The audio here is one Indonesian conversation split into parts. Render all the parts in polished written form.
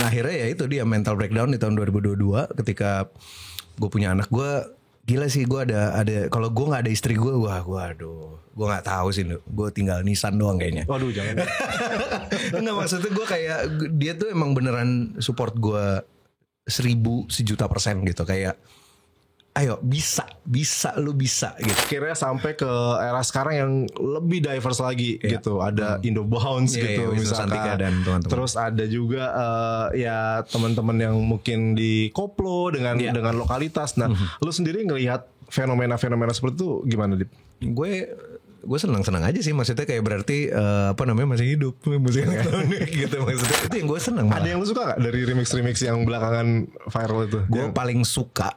akhirnya ya itu dia mental breakdown di tahun 2022 ketika gue punya anak. Gue gila sih, gue ada kalau gue nggak ada istri gue aduh, gue nggak tahu sih, gue tinggal nisan doang kayaknya. Waduh, jangan. Nggak, maksudnya gue kayak dia tuh emang beneran support gue 1.000% gitu, kayak ayo bisa lu bisa gitu. Akhirnya sampai ke era sekarang yang lebih diverse lagi gitu. Ada Indobounce gitu misalkan. Dan teman-teman. Terus ada juga ya teman-teman yang mungkin di koplo dengan lokalitas. Nah, lu sendiri ngelihat fenomena-fenomena seperti itu gimana, Dip? Gue senang aja sih, maksudnya kayak berarti masih hidup musik elektronik gitu, maksudnya itu yang gue senang. Ada yang lu suka gak dari remix yang belakangan viral itu? Gue paling suka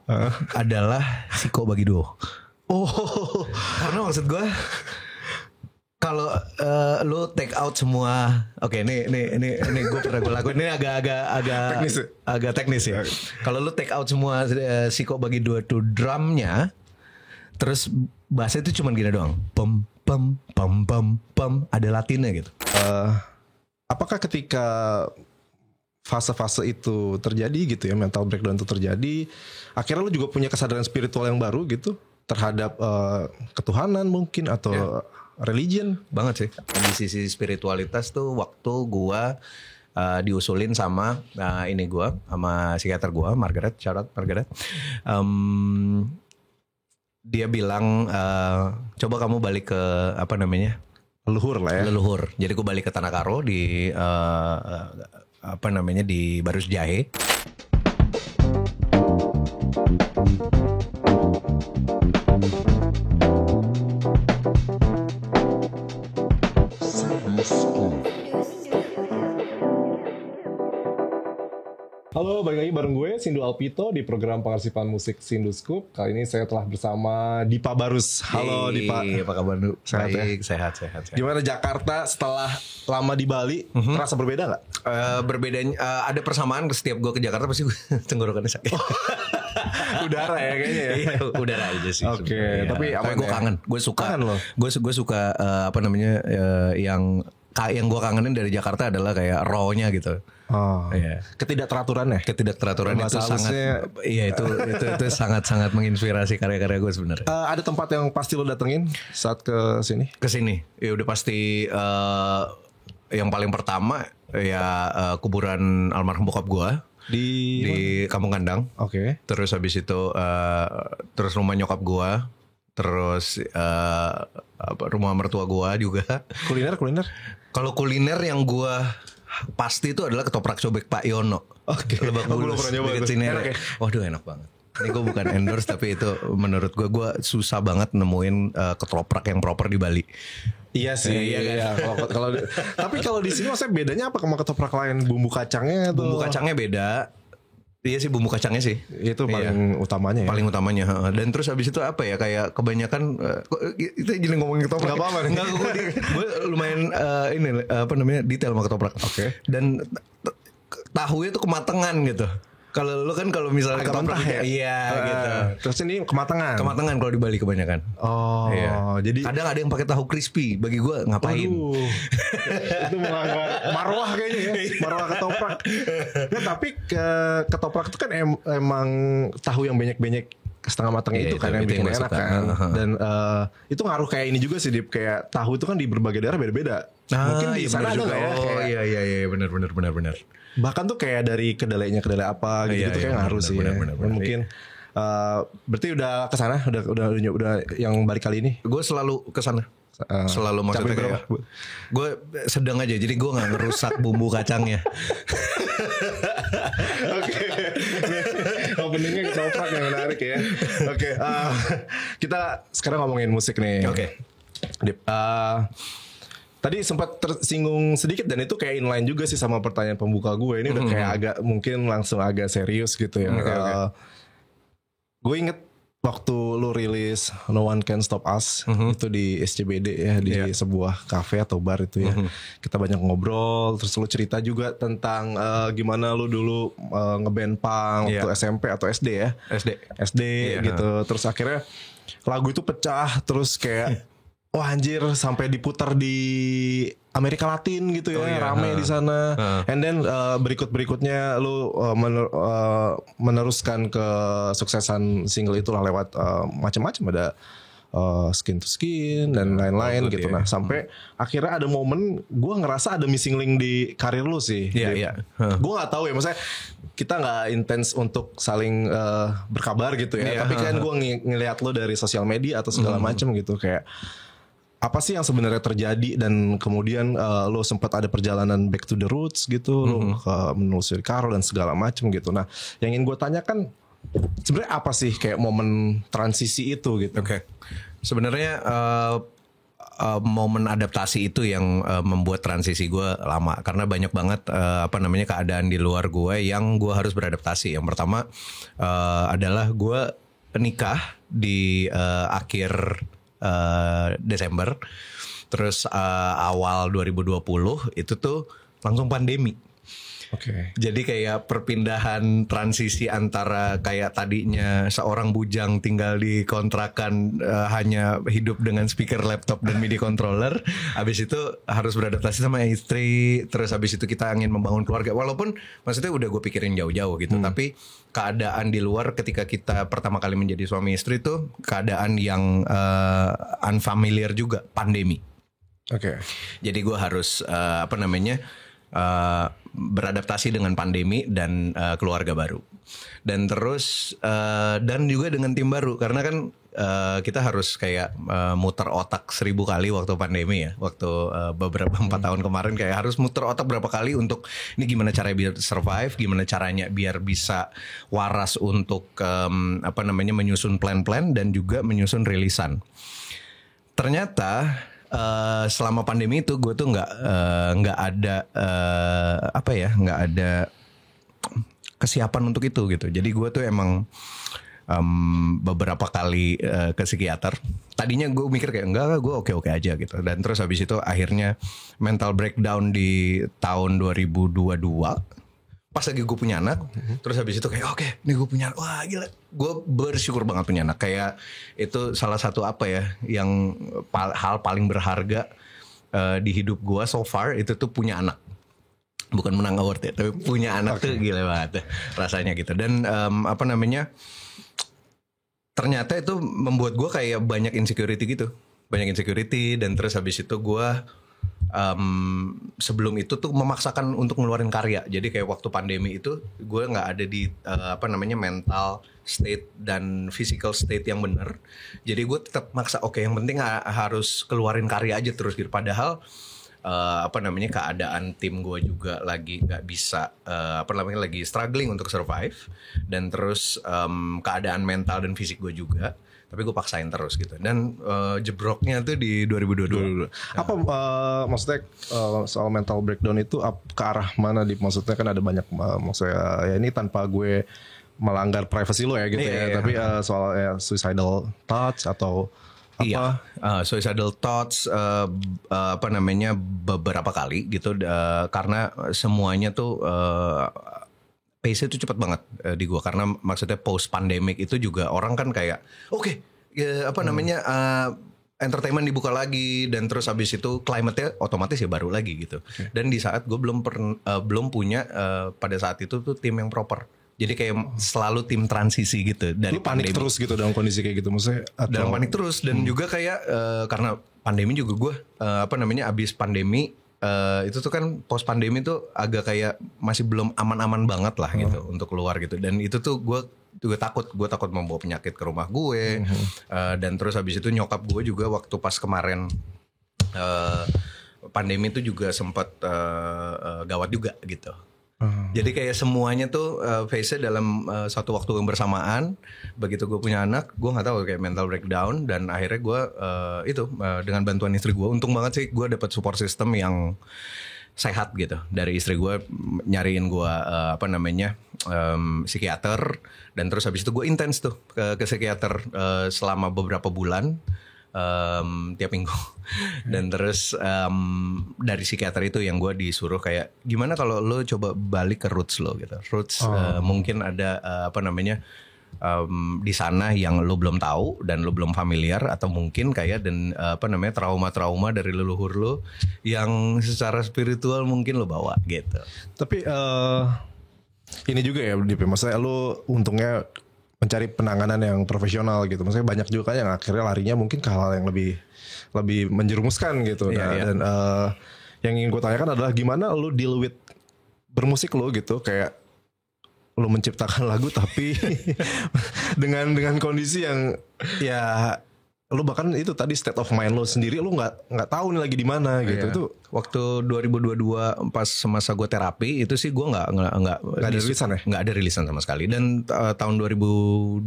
adalah Siko Bagi Duo. Karena maksud gue kalau lu take out semua, ini gue pernah gue lakuin, ini agak teknis ya. Kalau lu take out semua Siko Bagi Duo tuh drumnya, terus bassnya itu cuma gini doang, pam, ada latinnya gitu. Apakah ketika fase-fase itu terjadi gitu ya, mental breakdown itu terjadi, akhirnya lu juga punya kesadaran spiritual yang baru gitu terhadap ketuhanan mungkin atau religion? Banget sih. Di sisi spiritualitas tuh waktu gua diusulin sama sama psikiater gua, Margaret, shout out Margaret. Dia bilang coba kamu balik ke leluhur lah ya. Leluhur. Jadi gue balik ke Tanah Karo di di Barus Jahe. Halo, balik lagi bareng gue Sindu Alpito di program pengarsipan musik Sindu Scoop. Kali ini saya telah bersama Dipa Barus. Halo Dipa. Apa kabar? Baik, sehat. Gimana Jakarta setelah lama di Bali? Terasa berbeda nggak? Berbedanya ada persamaan. Setiap gue ke Jakarta pasti tenggorokannya sakit. Udara ya kayaknya ya. Iya, udara aja sih. Oke, tapi gue kangen. Gue suka. Kangen loh. Gue suka yang gue kangenin dari Jakarta adalah kayak raw-nya gitu. Iya. Ketidakteraturan itu sangat, iya itu sangat menginspirasi karya-karya gue sebenarnya. Ada tempat yang pasti lo datengin saat ke sini? Ya udah pasti yang paling pertama ya kuburan almarhum bokap gue di Kampung Kandang. Oke. Terus habis itu terus rumah nyokap gue, terus rumah mertua gue juga. Kuliner? Kalau kuliner yang gue pasti itu adalah ketoprak cobek Pak Yono. Oke. Lebak Bulus dekat Cinere. Waduh, enak banget. Ini gue bukan endorse tapi itu menurut gue susah banget nemuin ketoprak yang proper di Bali. Iya sih. Iya. Tapi kalau di sini maksudnya bedanya apa sama ketoprak lain? Bumbu kacangnya atau? Bumbu kacangnya beda. Iya sih, bumbu kacangnya sih. Itu paling utamanya ya. Paling utamanya. Dan terus habis itu apa ya, kayak kebanyakan itu jadi ngomongin ketoprak. Gak apa-apa nih. Gue lumayan detail sama ketoprak. Oke. Dan tahunya tuh kematangan gitu. Kalau lu kan kalau misalnya ketoprak ya? Iya gitu. Terus ini kematangan Kalau di Bali kebanyakan. Iya. Jadi kadang ada yang pakai tahu crispy. Bagi gue ngapain? Itu melanggar marwah kayaknya ya. Marwah ketoprak. Nah, tapi ketoprak itu kan emang tahu yang banyak-banyak setengah matang itu kan yang bikin enak kan. Dan itu ngaruh kayak ini juga sih, Dip. Kayak tahu itu kan di berbagai daerah beda-beda. Mungkin di sana ada nggak ya? Iya benar. Bahkan tuh kayak dari kedelai apa gitu, kayak ngaruh sih. Benar. Mungkin berarti udah kesana, udah yang balik kali ini. Gue selalu kesana. Selalu maksudnya kayak gue sedang aja, jadi gue nggak ngerusak bumbu kacangnya. Oke, openingnya ketoprak yang menarik ya. Oke, kita sekarang ngomongin musik nih. Oke. Tadi sempat tersinggung sedikit dan itu kayak inline juga sih sama pertanyaan pembuka gue. Ini udah kayak agak mungkin langsung agak serius gitu ya. Gue inget waktu lu rilis No One Can Stop Us itu di SCBD ya, di sebuah cafe atau bar itu ya. Kita banyak ngobrol, terus lu cerita juga tentang gimana lu dulu ngeband punk waktu SMP atau SD ya. SD gitu. Terus akhirnya lagu itu pecah, terus kayak wah anjir sampai diputar di Amerika Latin gitu ya, rame di sana. And then berikutnya lu meneruskan ke suksesan single itulah lewat macam-macam, ada Skin to Skin dan lain-lain gitu. Nah sampai akhirnya ada momen gue ngerasa ada missing link di karir lu sih. Iya. Gue nggak tahu ya, maksudnya kita nggak intens untuk saling berkabar gitu ya. Tapi kan gue ngelihat lu dari sosial media atau segala macam gitu, kayak apa sih yang sebenarnya terjadi, dan kemudian lo sempat ada perjalanan back to the roots gitu, lo menelusuri Carol dan segala macam gitu. Nah, yang ingin gue tanyakan sebenarnya apa sih kayak momen transisi itu gitu? Oke. Sebenarnya momen adaptasi itu yang membuat transisi gue lama, karena banyak banget keadaan di luar gue yang gue harus beradaptasi. Yang pertama adalah gue nikah di akhir Desember, terus awal 2020 itu tuh langsung pandemi. Oke. Jadi kayak perpindahan transisi antara kayak tadinya seorang bujang tinggal di kontrakan, hanya hidup dengan speaker laptop dan MIDI controller, habis itu harus beradaptasi sama istri, terus habis itu kita ingin membangun keluarga. Walaupun maksudnya udah gue pikirin jauh-jauh gitu, tapi keadaan di luar ketika kita pertama kali menjadi suami istri itu keadaan yang unfamiliar juga, pandemi. Oke. Jadi gue harus beradaptasi dengan pandemi dan keluarga baru, dan terus dan juga dengan tim baru, karena kan kita harus kayak muter otak 1000 kali waktu pandemi ya, waktu beberapa 4 tahun kemarin kayak harus muter otak berapa kali untuk ini gimana caranya biar survive, gimana caranya biar bisa waras untuk menyusun plan-plan dan juga menyusun rilisan. Ternyata selama pandemi itu gue tuh nggak ada kesiapan untuk itu gitu. Jadi gue tuh emang beberapa kali ke psikiater. Tadinya gue mikir kayak enggak, gue oke aja gitu. Dan terus habis itu akhirnya mental breakdown di tahun 2022. Pas lagi gue punya anak, terus habis itu kayak oke, nih gue punya anak, wah gila, gue bersyukur banget punya anak. Kayak itu salah satu yang hal paling berharga di hidup gue so far, itu tuh punya anak. Bukan menang award ya, tapi punya anak tuh gila banget rasanya gitu. Dan ternyata itu membuat gue kayak banyak insecurity gitu, dan terus habis itu gue sebelum itu tuh memaksakan untuk ngeluarin karya. Jadi kayak waktu pandemi itu gue nggak ada di mental state dan physical state yang benar. Jadi gue tetap maksa yang penting harus keluarin karya aja terus gitu. Padahal keadaan tim gue juga lagi nggak bisa lagi struggling untuk survive, dan terus keadaan mental dan fisik gue juga. Tapi gue paksain terus gitu. Dan jebroknya tuh di 2022. Apa maksudnya soal mental breakdown itu ke arah mana? Maksudnya kan ada banyak, maksudnya ya ini tanpa gue melanggar privacy lo ya gitu Tapi soal suicidal thoughts atau apa? Iya, suicidal thoughts beberapa kali gitu, karena semuanya tuh pace itu cepat banget di gua, karena maksudnya post pandemic itu juga orang kan kayak entertainment dibuka lagi, dan terus habis itu climate-nya otomatis ya baru lagi gitu. Dan di saat gue belum punya pada saat itu tuh tim yang proper. Jadi kayak selalu tim transisi gitu dari panik pandemi. Terus gitu dalam kondisi kayak gitu maksudnya, dalam panik terus, dan juga kayak karena pandemi juga gue abis pandemi itu tuh kan post pandemi tuh agak kayak masih belum aman-aman banget lah gitu untuk keluar gitu. Dan itu tuh gue takut membawa penyakit ke rumah gue. Dan terus habis itu nyokap gue juga waktu pas kemarin pandemi itu juga sempat gawat juga gitu. Jadi kayak semuanya tuh face-nya dalam satu waktu yang bersamaan. Begitu gue punya anak, gue nggak tahu kayak mental breakdown, dan akhirnya gue dengan bantuan istri gue, untung banget sih gue dapat support system yang sehat gitu dari istri gue, nyariin gue psikiater, dan terus habis itu gue intens tuh ke psikiater selama beberapa bulan. Tiap minggu. Dan terus dari psikiater itu yang gue disuruh kayak gimana kalau lo coba balik ke roots lo gitu. Roots mungkin ada di sana yang lo belum tahu dan lo belum familiar, atau mungkin kayak trauma-trauma dari leluhur lo yang secara spiritual mungkin lo bawa gitu. Tapi ini juga ya Dip, maksudnya lo untungnya mencari penanganan yang profesional gitu. Maksudnya banyak juga kan yang akhirnya larinya mungkin ke hal yang lebih menjerumuskan gitu. Dan yang ingin gue tanyakan adalah gimana lo deal with bermusik lo gitu, kayak lo menciptakan lagu tapi dengan kondisi yang ya lo bahkan itu tadi state of mind lo sendiri lo nggak tahu nih lagi di mana gitu. Itu waktu 2022 pas masa gue terapi itu sih gue nggak ada rilisan ya? Nggak ada rilisan sama sekali. Dan tahun 2022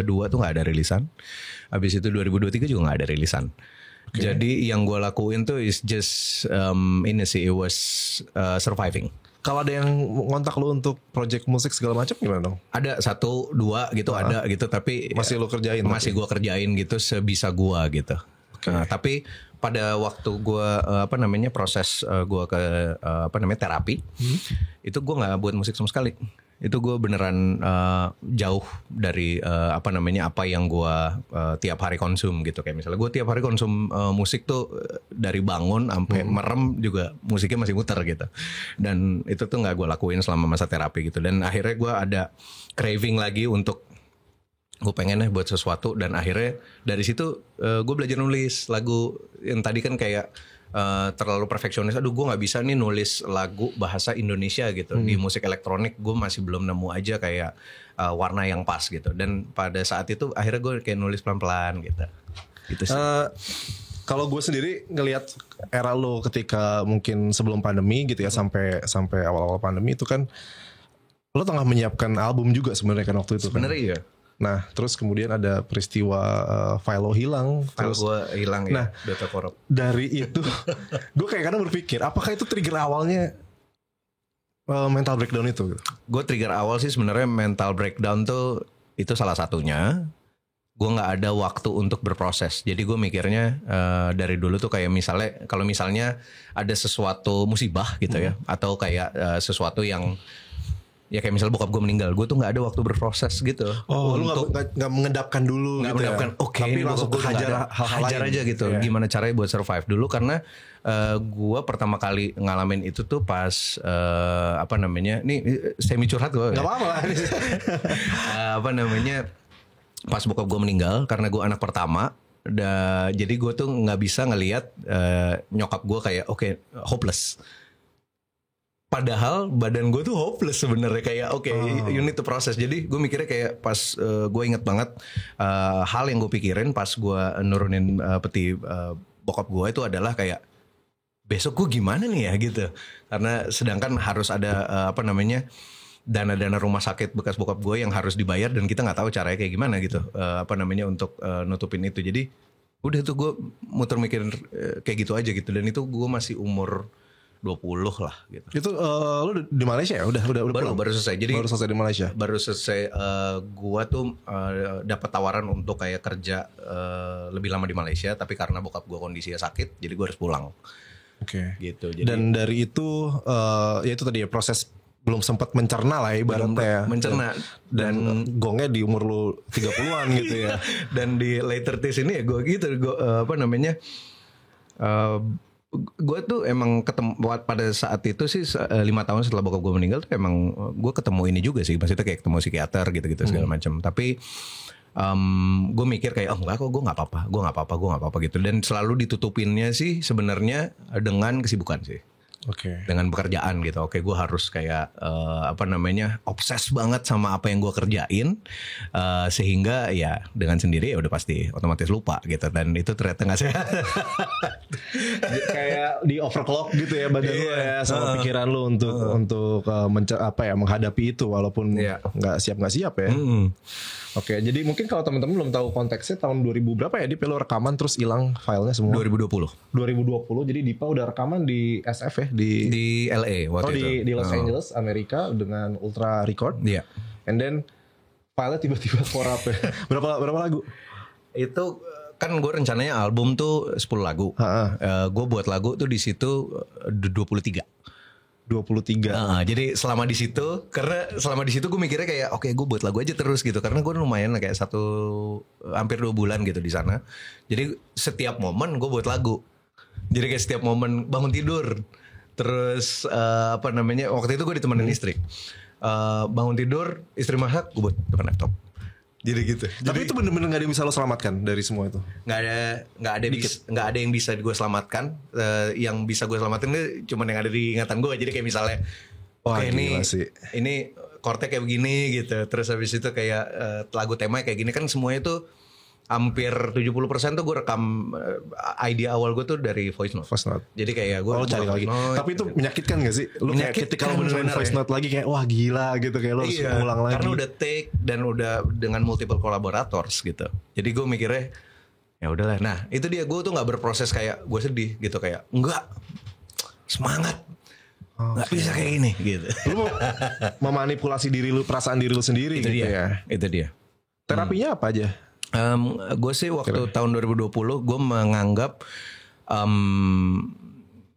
tuh nggak ada rilisan. Habis itu 2023 juga nggak ada rilisan. Jadi yang gue lakuin tuh is just it was surviving. Kalau ada yang ngontak lo untuk project musik segala macam gimana dong? Ada 1, 2 gitu, ada gitu, tapi masih lo kerjain? Masih gue kerjain gitu sebisa gue gitu. Tapi pada waktu gue proses gue ke terapi, itu gue nggak buat musik sama sekali. Itu gue beneran jauh dari apa yang gue tiap hari konsum gitu. Kayak misalnya gue tiap hari konsum musik tuh dari bangun sampai merem juga musiknya masih muter gitu. Dan itu tuh nggak gue lakuin selama masa terapi gitu. Dan akhirnya gue ada craving lagi untuk gue pengen buat sesuatu. Dan akhirnya dari situ gue belajar nulis lagu. Yang tadi kan kayak terlalu perfeksionis. Aduh gue gak bisa nih nulis lagu bahasa Indonesia gitu. Di musik elektronik gue masih belum nemu aja kayak warna yang pas gitu. Dan pada saat itu akhirnya gue kayak nulis pelan-pelan gitu. Gitu sih. Kalau gue sendiri ngelihat era lo ketika mungkin sebelum pandemi gitu ya, sampai awal-awal pandemi itu kan lo tengah menyiapkan album juga sebenarnya kan waktu itu. Sebenarnya iya. Nah, terus kemudian ada peristiwa file lo hilang. File gue hilang ya, data korup. Dari itu, gue kayak kadang berpikir, apakah itu trigger awalnya mental breakdown itu? Gue trigger awal sih sebenarnya mental breakdown tuh itu salah satunya. Gue nggak ada waktu untuk berproses. Jadi gue mikirnya dari dulu tuh kayak kalau misalnya ada sesuatu musibah gitu ya, atau kayak sesuatu yang ya kayak misalnya bokap gue meninggal, gue tuh nggak ada waktu berproses gitu. Oh, lu nggak mengendapkan dulu, nggak gitu mengendapkan. ya? Oke, tapi langsung hajar aja gitu. Yeah. Gimana caranya buat survive dulu? Karena gue pertama kali ngalamin itu tuh pas nih semi curhat gue. Nggak apa-apa. Pas bokap gue meninggal, karena gue anak pertama. Jadi gue tuh nggak bisa ngelihat nyokap gue kayak hopeless. Padahal badan gue tuh hopeless sebenarnya, kayak you need to process. Jadi gue mikirnya kayak pas gue inget banget hal yang gue pikirin pas gue nurunin peti bokap gue itu adalah kayak besok gue gimana nih ya gitu. Karena sedangkan harus ada dana-dana rumah sakit bekas bokap gue yang harus dibayar dan kita nggak tahu caranya kayak gimana gitu untuk nutupin itu. Jadi udah tuh gue muter mikir kayak gitu aja gitu. Dan itu gue masih umur 20 lah gitu. Itu lu di Malaysia ya? Udah baru selesai. Jadi baru selesai di Malaysia. Baru selesai. Gua tuh dapat tawaran untuk kayak kerja lebih lama di Malaysia, tapi karena bokap gua kondisinya sakit, jadi gua harus pulang. Oke. Gitu. Jadi, dan dari itu ya itu tadi ya, proses belum sempat mencerna lah ibaratnya ya. Mencerna dan gongnya di umur lu 30-an gitu ya. Dan di later tis ini ya gua gitu, gue tuh emang ketemu pada saat itu sih 5 tahun setelah bokap gue meninggal tuh emang gue ketemu ini juga sih, maksudnya kayak ketemu psikiater gitu segala macam. Tapi gue mikir kayak enggak kok, gue nggak apa-apa gitu. Dan selalu ditutupinnya sih sebenarnya dengan kesibukan sih. Dengan pekerjaan gitu. Gue harus kayak obses banget sama apa yang gue kerjain, sehingga ya dengan sendiri ya udah pasti otomatis lupa gitu. Dan itu ternyata nggak sehat. Kayak di overclock gitu ya badan lu ya, sama pikiran lu untuk menghadapi itu walaupun nggak siap ya. Oke, jadi mungkin kalau teman-teman belum tahu konteksnya, tahun 2000 berapa ya Dip, lo rekaman terus hilang filenya semua? 2020. Jadi Dipa udah rekaman di SF ya, di LA waktu itu. Di Los Angeles, Amerika dengan Ultra Record. Iya. And then filenya tiba-tiba korup ya. Berapa lagu? Itu kan gue rencananya album tuh 10 lagu. Gue buat lagu tuh di situ 23. 23. Jadi selama di situ, karena selama di situ gue mikirnya kayak oke, gue buat lagu aja terus gitu, karena gue lumayan kayak hampir 2 bulan gitu di sana. Jadi setiap momen gue buat lagu. Jadi kayak setiap momen bangun tidur, terus waktu itu gue ditemenin istri. Bangun tidur, istri masak, gue buat depan laptop. Jadi gitu. Tapi itu bener-bener gak ada yang bisa lo selamatkan dari semua itu? Nggak ada yang bisa gue selamatkan. Yang bisa gue selamatin itu cuma yang ada di ingatan gue. Jadi kayak misalnya, ini chordnya kayak begini gitu. Terus habis itu kayak lagu temanya kayak gini, kan semuanya tuh hampir 70% tuh gue rekam. Idea awal gue tuh dari voice note. Jadi kayak gue cari lagi. Tapi itu menyakitkan gak sih? Lu kayak ketika lo beneran voice note lagi kayak wah gila gitu, kayak lo harus ulang lagi. Karena udah take dan udah dengan multiple collaborators gitu. Jadi gue mikirnya ya udahlah. Nah itu dia, gue tuh nggak berproses kayak gue sedih gitu, kayak enggak, semangat, nggak bisa kayak gini gitu. Lu memanipulasi diri lu, perasaan diri lu sendiri itu gitu dia, ya. Itu dia. Terapinya apa aja? Gue sih waktu tahun 2020 gue menganggap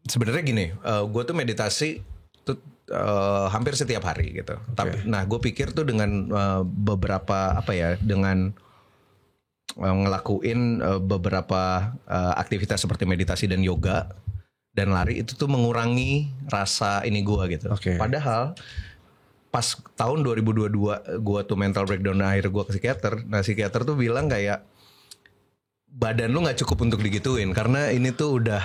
sebenarnya gini, gue tuh meditasi tuh hampir setiap hari gitu. Tapi nah gue pikir tuh dengan beberapa dengan ngelakuin beberapa aktivitas seperti meditasi dan yoga dan lari itu tuh mengurangi rasa ini gue gitu. Padahal pas tahun 2022 gue tuh mental breakdown, akhirnya gue ke psikiater. Nah psikiater tuh bilang kayak badan lu gak cukup untuk digituin, karena ini tuh udah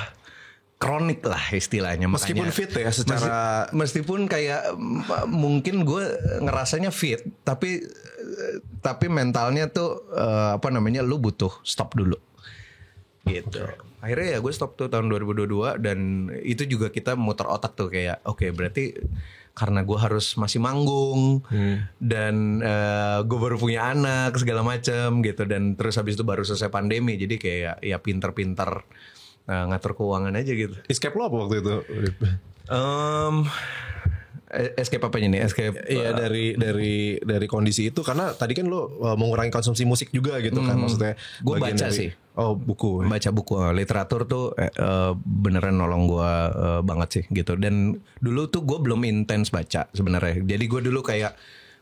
kronik lah istilahnya. Meskipun fit ya secara meskipun kayak mungkin gue ngerasanya fit, tapi mentalnya tuh lu butuh stop dulu gitu. Akhirnya ya gue stop tuh tahun 2022. Dan itu juga kita muter otak tuh kayak oke, berarti karena gue harus masih manggung dan gue baru punya anak segala macam gitu, dan terus habis itu baru selesai pandemi, jadi kayak ya pinter-pinter ngatur keuangan aja gitu. Escape lo apa waktu itu? Escape apanya nih? Escape dari kondisi itu, karena tadi kan lo mengurangi konsumsi musik juga gitu kan, maksudnya. Gue baca sih. Buku. Baca buku, literatur tuh beneran nolong gue banget sih gitu. Dan dulu tuh gue belum intens baca sebenarnya. Jadi gue dulu kayak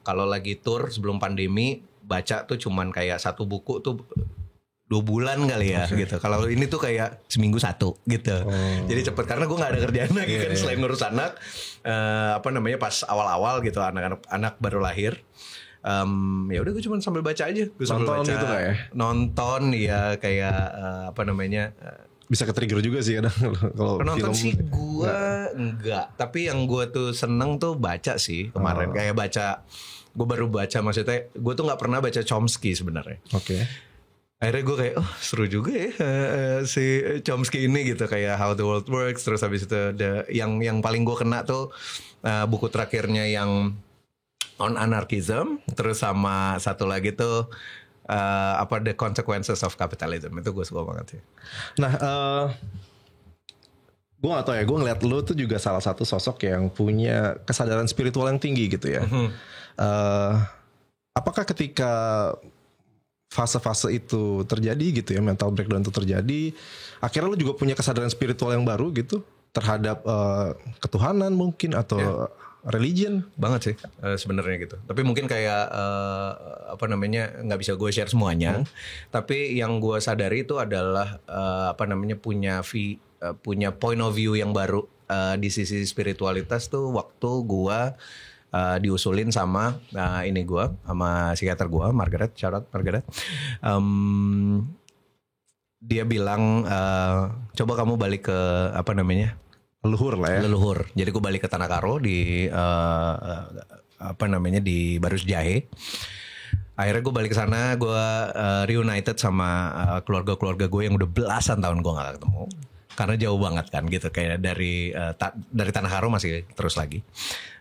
kalau lagi tour sebelum pandemi baca tuh cuman kayak satu buku tuh 2 bulan kali ya gitu. Kalau ini tuh kayak seminggu 1 gitu. Jadi cepet karena gue nggak ada kerjaan lagi kan selain ngurus anak. Pas awal-awal gitu, anak baru lahir. Ya udah gue cuma sambil baca aja. Gue sambil nonton baca, gitu kayak. Nonton ya kayak bisa ke-trigger juga sih kadang kalau penonton film. sih gue enggak. Tapi yang gue tuh seneng tuh baca sih kemarin. Kayak baca, gue baru baca, maksudnya gue tuh nggak pernah baca Chomsky sebenarnya. Akhirnya gue kayak seru juga ya si Chomsky ini gitu, kayak How the World Works. Terus habis itu yang paling gue kena tuh buku terakhirnya yang On Anarchism. Terus sama satu lagi tuh The Consequences of Capitalism. Itu gue suka banget sih. Nah gue gak tau ya, gue ngeliat lo tuh juga salah satu sosok yang punya kesadaran spiritual yang tinggi gitu ya. Apakah ketika fase-fase itu terjadi gitu ya, mental breakdown itu terjadi, akhirnya lu juga punya kesadaran spiritual yang baru gitu terhadap ketuhanan mungkin atau religion? Banget sih sebenarnya gitu. Tapi mungkin kayak nggak bisa gue share semuanya. Tapi yang gue sadari itu adalah punya point of view yang baru di sisi spiritualitas tuh waktu gue diusulin sama sama psikiater gue, Margaret, shout out Margaret. Dia bilang coba kamu balik ke leluhur lah ya. Leluhur. Jadi gue balik ke Tanah Karo di di Barus Jahe. Akhirnya gue balik ke sana, gue reunited sama keluarga-keluarga gue yang udah belasan tahun gue gak ketemu. Karena jauh banget kan gitu, kayak dari Tanah Karo masih terus lagi.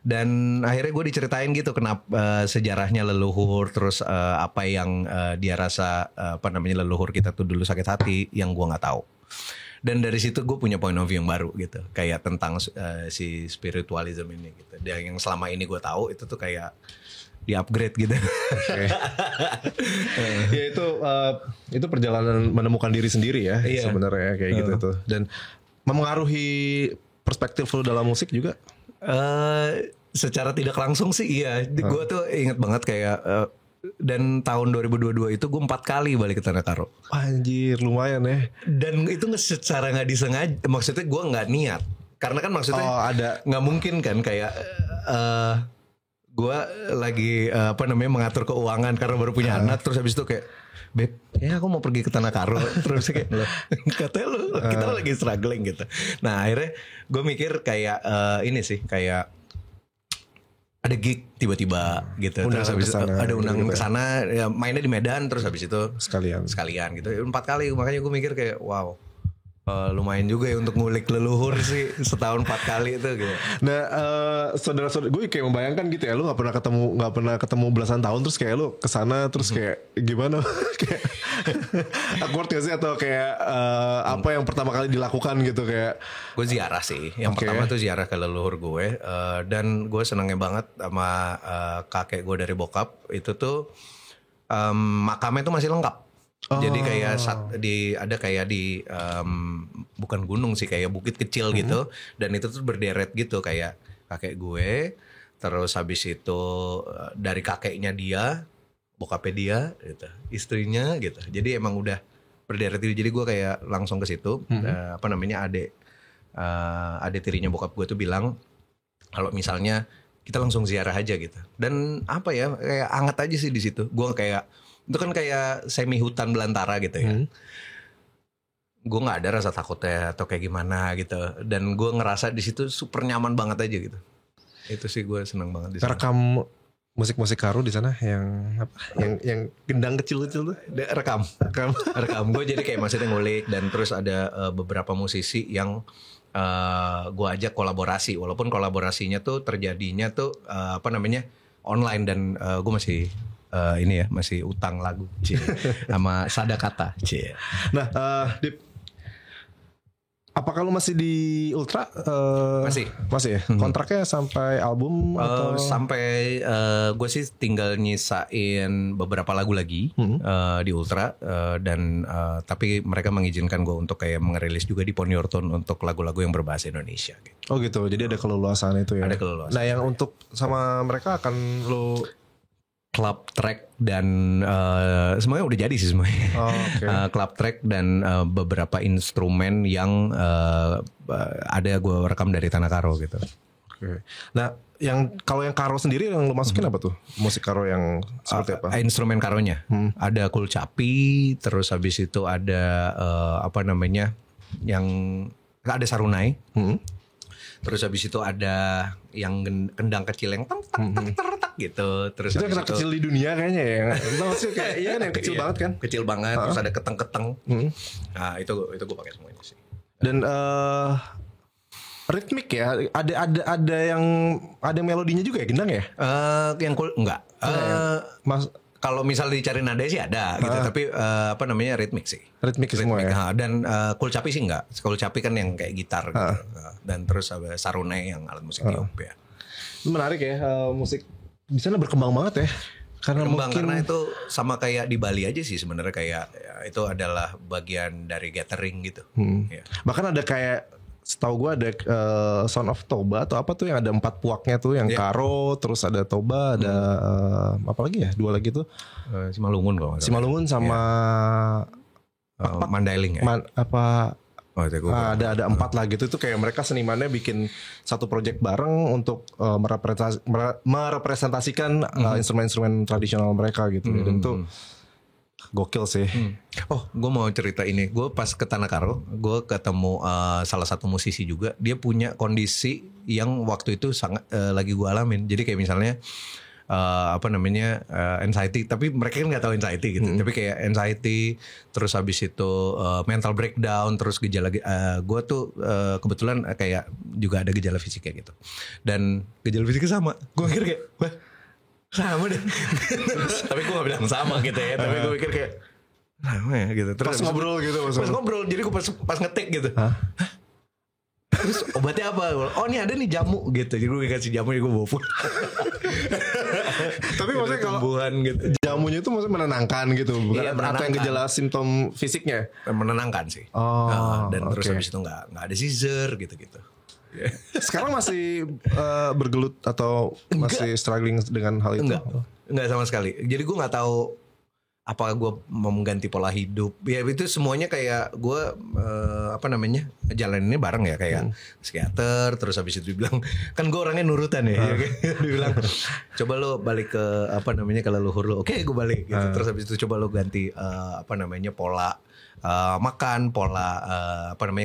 Dan akhirnya gue diceritain gitu kenapa sejarahnya leluhur, terus apa yang dia rasa leluhur kita tuh dulu sakit hati yang gue nggak tahu. Dan dari situ gue punya point of view yang baru gitu, kayak tentang si spiritualism ini gitu. Dan yang selama ini gue tahu itu tuh kayak di upgrade gitu. Ya itu perjalanan menemukan diri sendiri ya, sebenarnya kayak gitu tuh. Dan memengaruhi perspektif lu dalam musik juga. Secara tidak langsung sih iya. Gue tuh inget banget kayak dan tahun 2022 itu gue 4 kali balik ke Tanah Karo. Anjir, lumayan ya. Dan itu secara nggak disengaja, maksudnya gue nggak niat. Karena kan maksudnya ada nggak mungkin kan kayak gue lagi mengatur keuangan karena baru punya anak, terus habis itu kayak Beb, ya aku mau pergi ke Tanah Karo. Terus kayak katanya lu kita lagi struggling gitu. Nah akhirnya gue mikir kayak ini sih kayak ada gig tiba-tiba gitu. Undang terus habis itu ada undang gitu. kesana ya, mainnya di Medan. Terus habis itu sekalian gitu 4 kali. Makanya gue mikir kayak wow, lumayan juga ya untuk ngulik leluhur sih. Setahun 4 kali itu gitu. Nah saudara-saudara gue kayak membayangkan gitu ya, lu nggak pernah ketemu belasan tahun, terus kayak lu kesana terus kayak gimana kayak awkward gak sih, atau kayak apa yang pertama kali dilakukan gitu? Kayak gue ziarah sih. Yang pertama tuh ziarah ke leluhur gue, dan gue senangnya banget sama kakek gue dari bokap. Itu tuh makamnya tuh masih lengkap. Jadi kayak ada kayak di bukan gunung sih, kayak bukit kecil gitu, dan itu tuh berderet gitu kayak kakek gue, terus habis itu dari kakeknya dia, bokapnya dia, gitu, istrinya gitu. Jadi emang udah berderet gitu. Jadi gue kayak langsung ke situ. Adik tirinya bokap gue tuh bilang kalau misalnya kita langsung ziarah aja gitu. Dan apa ya, kayak hangat aja sih di situ. Gue kayak itu kan kayak semi hutan belantara gitu ya. Gue nggak ada rasa takutnya atau kayak gimana gitu. Dan gue ngerasa di situ super nyaman banget aja gitu. Itu sih gue seneng banget di sana. rekam musik-musik Karo di sana yang apa? Yang gendang kecil-kecil tuh. Rekam. Gue jadi kayak maksudnya ngulik, dan terus ada beberapa musisi yang gue ajak kolaborasi. Walaupun kolaborasinya tuh terjadinya tuh online, dan gue masih masih utang lagu sama Sadakata. Nah, Dip, apakah lu masih di Ultra? Masih ya. Kontraknya sampai album atau sampai gue sih tinggal nyisain beberapa lagu lagi di Ultra, dan tapi mereka mengizinkan gue untuk kayak merilis juga di Poniorton untuk lagu-lagu yang berbahasa Indonesia gitu. Oh gitu. Jadi ada keleluasan itu ya. Ada keleluasan. Nah, yang untuk sama mereka akan lu club track dan semuanya udah jadi sih semuanya. Club track dan beberapa instrumen yang ada gue rekam dari Tanah Karo gitu. Nah, kalau yang Karo sendiri yang lu masukin apa tuh? Musik Karo yang seperti apa? Instrumen Karonya ada kulcapi, terus habis itu ada yang ada sarunai. Terus habis itu ada yang kendang kecil yang tak gitu. Terus itu kendang kecil di dunia kayaknya ya. Maksudnya kayak iya kan yang kecil banget kan? Kecil banget. Terus ada keteng-keteng. Nah, itu gue pakai semuanya sih. Dan ritmik ya. Ada yang melodinya juga ya, gendang ya? Enggak. Kalau misalnya dicari nada sih ada gitu, tapi ritmik sih. Ritmik semua ya. Dan kulcapi sih enggak. Kulcapi kan yang kayak gitar gitu. Dan terus ada sarunai yang alat musik tiup ya. Menarik ya, musik di sana berkembang banget ya. Karena itu sama kayak di Bali aja sih sebenarnya, kayak ya, itu adalah bagian dari gathering gitu. Ya. Bahkan ada kayak, setahu gue ada Sound of Toba atau apa tuh yang ada 4 puaknya tuh, yang Karo, terus ada Toba, ada apa lagi ya? 2 lagi tuh. Simalungun kalau nggak salah. Simalungun sama Mandailing ya. Ada 4 lah gitu. Itu kayak mereka senimannya bikin satu project bareng untuk merepresentasikan instrumen-instrumen tradisional mereka gitu. Dan itu gokil sih. Oh, gue mau cerita ini. Gue pas ke Tanah Karo, gue ketemu salah satu musisi juga. Dia punya kondisi yang waktu itu sangat lagi gue alamin. Jadi kayak misalnya anxiety, tapi mereka kan nggak tahu anxiety gitu. Tapi kayak anxiety, terus habis itu mental breakdown, terus gejala. Gue tuh kebetulan kayak juga ada gejala fisiknya gitu. Dan gejala fisiknya sama. Gue mikir kayak, wah, sama deh. Tapi gue gak bilang sama gitu ya. Tapi gue pikir kayak sama ya gitu. Terus pas ngobrol gitu. Pas ngobrol. Jadi gue pas ngetik gitu. Hah? Terus obatnya apa? Oh ini ada nih jamu gitu. Jadi gue kasih jamu, gue bawa pulang. Tapi maksudnya kalau gitu. Jamunya itu maksudnya menenangkan gitu. Bukan atau yang gejala simptom fisiknya? Menenangkan sih. Dan terus habis itu gak ada seizure gitu-gitu. Sekarang masih bergelut atau masih struggling dengan hal itu? Enggak sama sekali. Jadi gue nggak tahu apa gue mau mengganti pola hidup. Ya itu semuanya kayak gue jalaninnya bareng ya kayak psikiater. Terus habis itu dibilang kan gue orangnya nurutan ya. Dibilang coba lo balik ke ke leluhur lo. Oke, gue balik gitu. Terus habis itu coba lo ganti pola makan, pola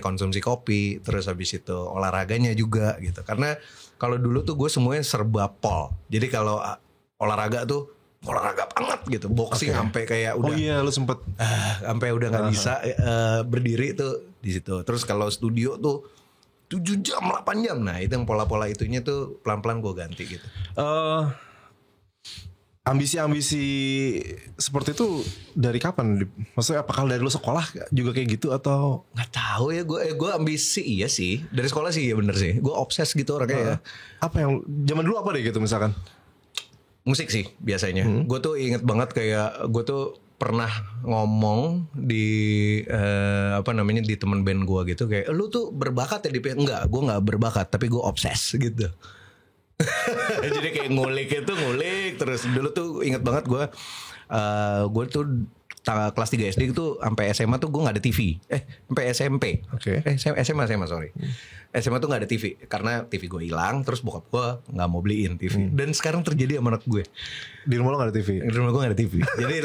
konsumsi kopi, terus habis itu olahraganya juga gitu. Karena kalau dulu tuh gue semuanya serba pol. Jadi kalau olahraga tuh olahraga banget gitu, boxing sampai kayak udah. Oh iya, lu sempet sampai udah nggak bisa berdiri tuh di situ. Terus kalau studio tuh 7 jam, 8 jam. Nah, itu yang pola-pola itunya tuh pelan-pelan gue ganti gitu. Ambisi-ambisi seperti itu dari kapan? Maksudnya apakah dari lu sekolah juga kayak gitu atau? Nggak tahu ya, gue ambisi iya sih. Dari sekolah sih ya bener sih. Gue obses gitu orangnya ya. Apa yang zaman dulu apa deh gitu misalkan? Musik sih biasanya. Gue tuh inget banget kayak gue tuh pernah ngomong di di teman band gue gitu kayak lu tuh berbakat ya di enggak, gue nggak berbakat tapi gue obses gitu. Jadi kayak ngulik terus dulu tuh inget banget gue tuh kelas 3 SD itu sampai SMA tuh gue nggak ada TV. Sampai SMP. Oke. SMA sorry. SMA tuh nggak ada TV karena TV gue hilang, terus bokap gue nggak mau beliin TV. Dan sekarang terjadi sama anak gue. Di rumah lo nggak ada TV? Di rumah gue nggak ada TV. Jadi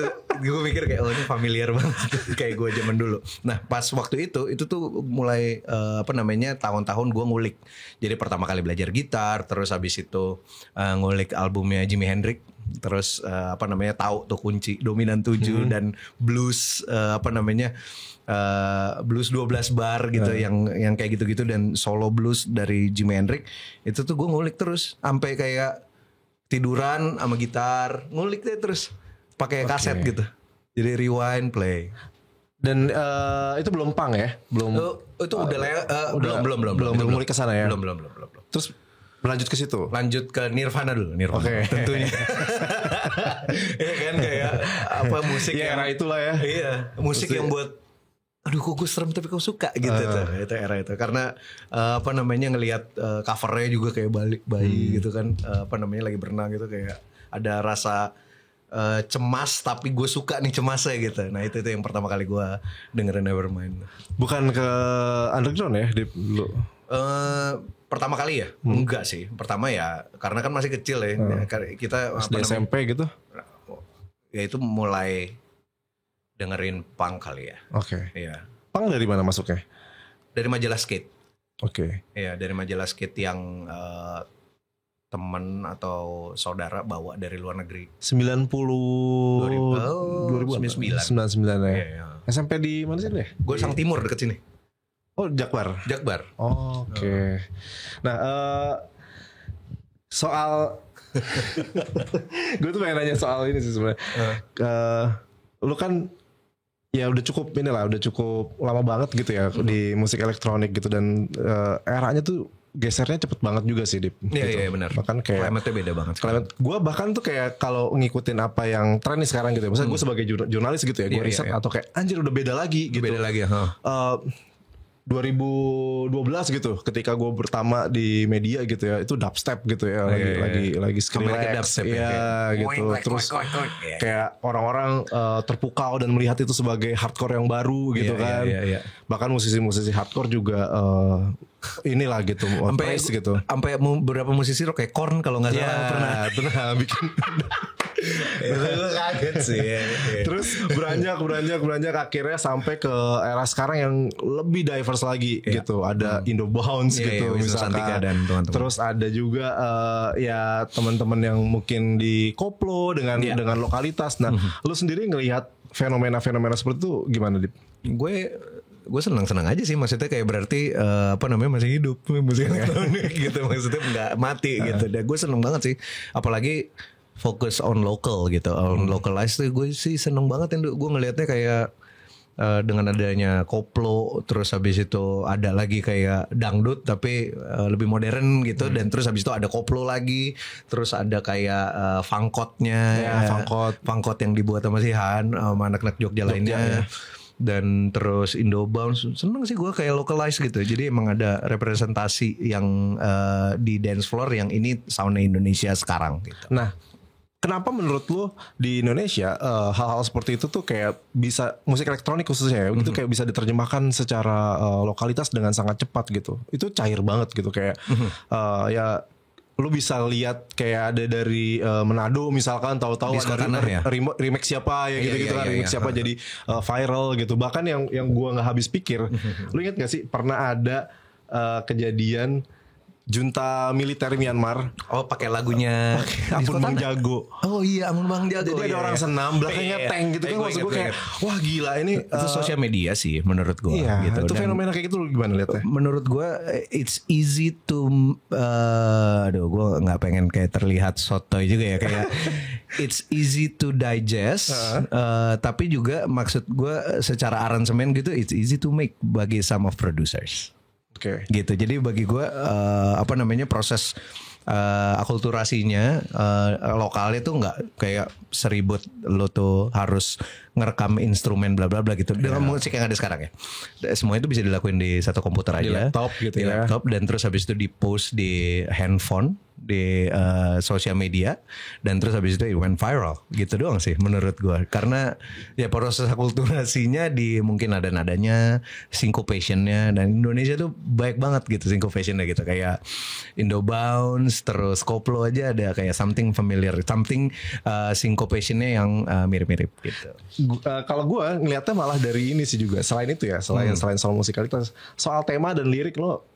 gue mikir kayak ini familiar banget kayak gue zaman dulu. Nah pas waktu itu tuh mulai tahun-tahun gue ngulik. Jadi pertama kali belajar gitar, terus habis itu ngulik albumnya Jimi Hendrix. Terus tahu tuh kunci dominan 7 dan blues blues 12 bar gitu yang kayak gitu-gitu dan solo blues dari Jimi Hendrix. Itu tuh gue ngulik terus sampai kayak tiduran sama gitar, ngulik deh terus pakai kaset gitu. Jadi rewind play. Dan itu belum punk ya? Belum. Itu belum ngulik ke sana ya? Belum. Terus lanjut ke situ. Lanjut ke Nirvana dulu, Nirvana. Tentunya. Ya kan kayak musik ya, era itulah ya. Iya, musik yang buat aduh kok gue serem tapi kok suka gitu tuh. Itu era itu. Karena ngelihat covernya juga kayak bayi gitu kan. Lagi berenang gitu kayak ada rasa cemas tapi gue suka nih cemasnya gitu. Nah itu yang pertama kali gue dengerin Nevermind. Bukan ke underground ya dulu? Pertama kali ya? Enggak sih. Pertama ya karena kan masih kecil ya. Kita SMP gitu? Ya itu mulai dengerin punk kali ya. Oke. Iya. Punk dari mana masuknya? Dari majalah skate. Oke. Iya, dari majalah skate yang teman atau saudara bawa dari luar negeri. 2000 99 ya. Iya. SMP di mana sih deh? Gue Sang Timur deket sini. Oh, Jakbar. Oh, oke. Nah, soal gue tuh pengen nanya soal ini sih sebenarnya. Lu kan ya udah cukup lama banget gitu ya di musik elektronik gitu dan eranya tuh gesernya cepet banget juga sih Dip. Iya benar. Bahkan kayak climate-nya beda banget. Gue bahkan tuh kayak kalau ngikutin apa yang tren nih sekarang gitu ya. Misalnya gue sebagai jurnalis gitu ya, gue riset atau kayak anjir udah beda lagi gitu. Beda lagi. 2012 gitu ketika gue pertama di media gitu ya, itu dubstep gitu ya, lagi Skrillex ya gitu. Terus kayak orang-orang terpukau dan melihat itu sebagai hardcore yang baru gitu kan. Bahkan musisi-musisi hardcore juga inilah gitu, praise gitu. Sampai beberapa musisi rock kayak Korn kalau nggak salah pernah bikin. Itu kaget sih. Terus beranjak akhirnya sampai ke era sekarang yang lebih diverse lagi gitu. Ada Indo Bounce gitu misalkan. Dan teman-teman. Terus ada juga ya teman-teman yang mungkin di koplo dengan lokalitas. Nah, lu sendiri ngelihat fenomena-fenomena seperti itu gimana, Dip? Gue senang aja sih, maksudnya kayak berarti masih hidup musik elektronik gitu, maksudnya nggak mati gitu. Dan gue seneng banget sih, apalagi fokus on local gitu, on localized tuh gue sih seneng banget. Gue ngelihatnya kayak dengan adanya koplo, terus habis itu ada lagi kayak dangdut tapi lebih modern gitu, dan terus habis itu ada koplo lagi, terus ada kayak fangkotnya, fangkot yang dibuat sama si Han sama anak-anak Jogja lainnya. dan terus Indobound. Seneng sih gue kayak localize gitu. Jadi emang ada representasi yang di dance floor yang ini soundnya Indonesia sekarang gitu. Nah, kenapa menurut lu di Indonesia hal-hal seperti itu tuh kayak bisa musik elektronik khususnya ya, itu kayak bisa diterjemahkan secara lokalitas dengan sangat cepat gitu. Itu cair banget gitu kayak ya lu bisa lihat kayak ada dari Manado misalkan tahu-tahu ada remix siapa ya gitu-gitu kan remix siapa jadi viral gitu. Bahkan yang gua nggak habis pikir, lu ingat gak sih pernah ada kejadian junta militer Myanmar pakai lagunya Ampun Bang Jago. Oh iya Ampun Bang Jago. Jadi ada orang senam belakangnya tank gitu kan, maksud gue kayak wah gila ini itu sosial media sih menurut gue gitu. Itu fenomena kayak gitu gimana lihatnya? Menurut gue it's easy to aduh gue nggak pengen kayak terlihat sotoy juga ya kayak it's easy to digest tapi juga maksud gue secara aransemen gitu it's easy to make bagi some of producers. Gitu. Jadi bagi gue proses akulturasinya lokalnya tuh nggak kayak seribut lo tuh harus ngerekam instrumen bla bla bla gitu dengan musik yang ada sekarang ya. Semua itu bisa dilakuin di satu komputer aja, di laptop gitu di laptop, dan terus habis itu di post di handphone, di sosial media, dan terus habis itu it went viral gitu doang sih menurut gue. Karena ya proses akulturasinya di mungkin ada nadanya, syncopationnya, dan Indonesia tuh baik banget gitu syncopationnya gitu kayak Indobounce, terus koplo aja ada kayak something familiar, something syncopationnya yang mirip-mirip gitu. Kalau gue ngelihatnya malah dari ini sih juga selain itu ya selain soal musikalitas, soal tema dan lirik lo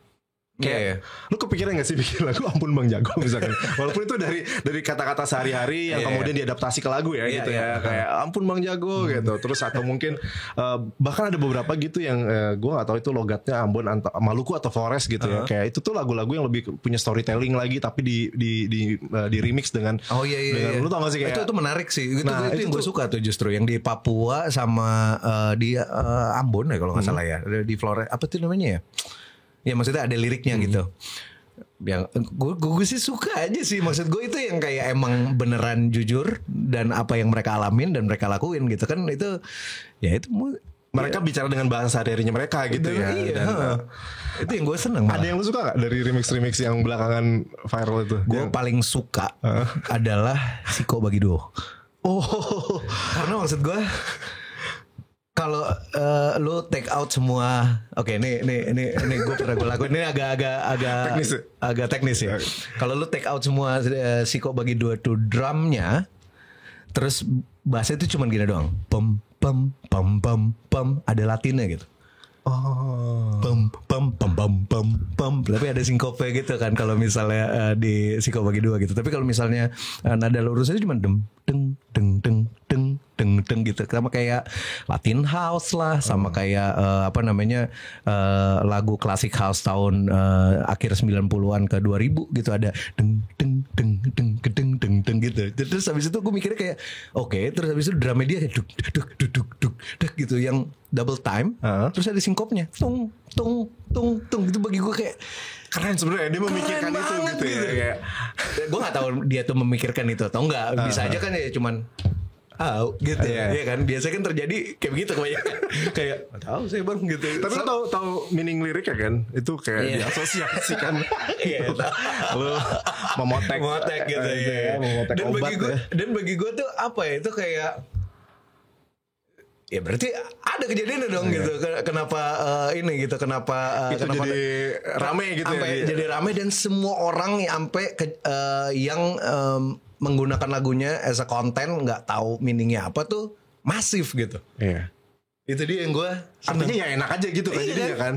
kayak lu kepikiran gak sih bikin lagu Ampun Bang Jago misalkan walaupun itu dari kata-kata sehari-hari yang kemudian diadaptasi ke lagu ya gitu ya kayak Ampun Bang Jago gitu. Terus atau mungkin bahkan ada beberapa gitu yang gue gak tahu itu logatnya Ambon Maluku atau Flores gitu ya. Kayak itu tuh lagu-lagu yang lebih punya storytelling lagi tapi di remix dengan lu tau gak sih kayak itu menarik sih. Itu yang gue suka tuh justru yang di Papua sama di Ambon ya kalau gak salah ya. Di Flores apa tuh namanya ya? Ya maksudnya ada liriknya gitu. Yang gue sih suka aja sih. Maksud gue itu yang kayak emang beneran jujur dan apa yang mereka alamin dan mereka lakuin gitu kan itu ya itu mereka bicara dengan bahasa sehari-harinya mereka gitu ya. Itu yang gue seneng. Ada yang lu suka gak dari remix-remix yang belakangan viral itu? Gue paling suka adalah Siko Bagido. Karena maksud gue kalau lu take out semua, ini gue pernah gue lakuin, ini agak teknis ya. Kalau lu take out semua Siko Bagido tuh drumnya, terus bassnya itu cuma gini doang, pam pam pam pam pam, ada latinnya gitu. Pam pam pam pam pam pam, tapi ada sinkope gitu kan kalau misalnya di Siko Bagido gitu. Tapi kalau misalnya nada lurusnya cuma deng deng deng deng deng deng deng gitu, sama kayak Latin House lah, sama kayak lagu klasik house tahun akhir 90-an ke 2000 gitu, ada deng deng deng deng deng deng deng gitu. Terus habis itu gue mikirnya kayak terus habis itu drama dia kayak duk duk duk duk duk duk gitu yang double time, terus ada sinkopnya tung tung tung tung gitu. Bagi gue kayak keren sebenarnya dia memikirkan itu gitu ya. Kayak gue nggak tahu dia tuh memikirkan itu atau enggak. Bisa aja kan ya cuman gitu ya kan. Biasanya kan terjadi kayak begitu kebanyakan. Kayak tahu saya bang gitu. Tapi lo tahu meaning liriknya kan? Itu kayak diasosiasikan. Lo memotek gitu ya. Memotek obat ya. Dan bagi gue tuh apa ya, itu kayak ya berarti ada kejadian dong gitu. Kenapa ini gitu? Kenapa jadi rame gitu ya? Jadi rame dan semua orang sampai yang menggunakan lagunya as a content nggak tahu meaningnya apa tuh masif gitu. Iya. Itu dia yang gue artinya ya enak aja gitu kan jadinya kan.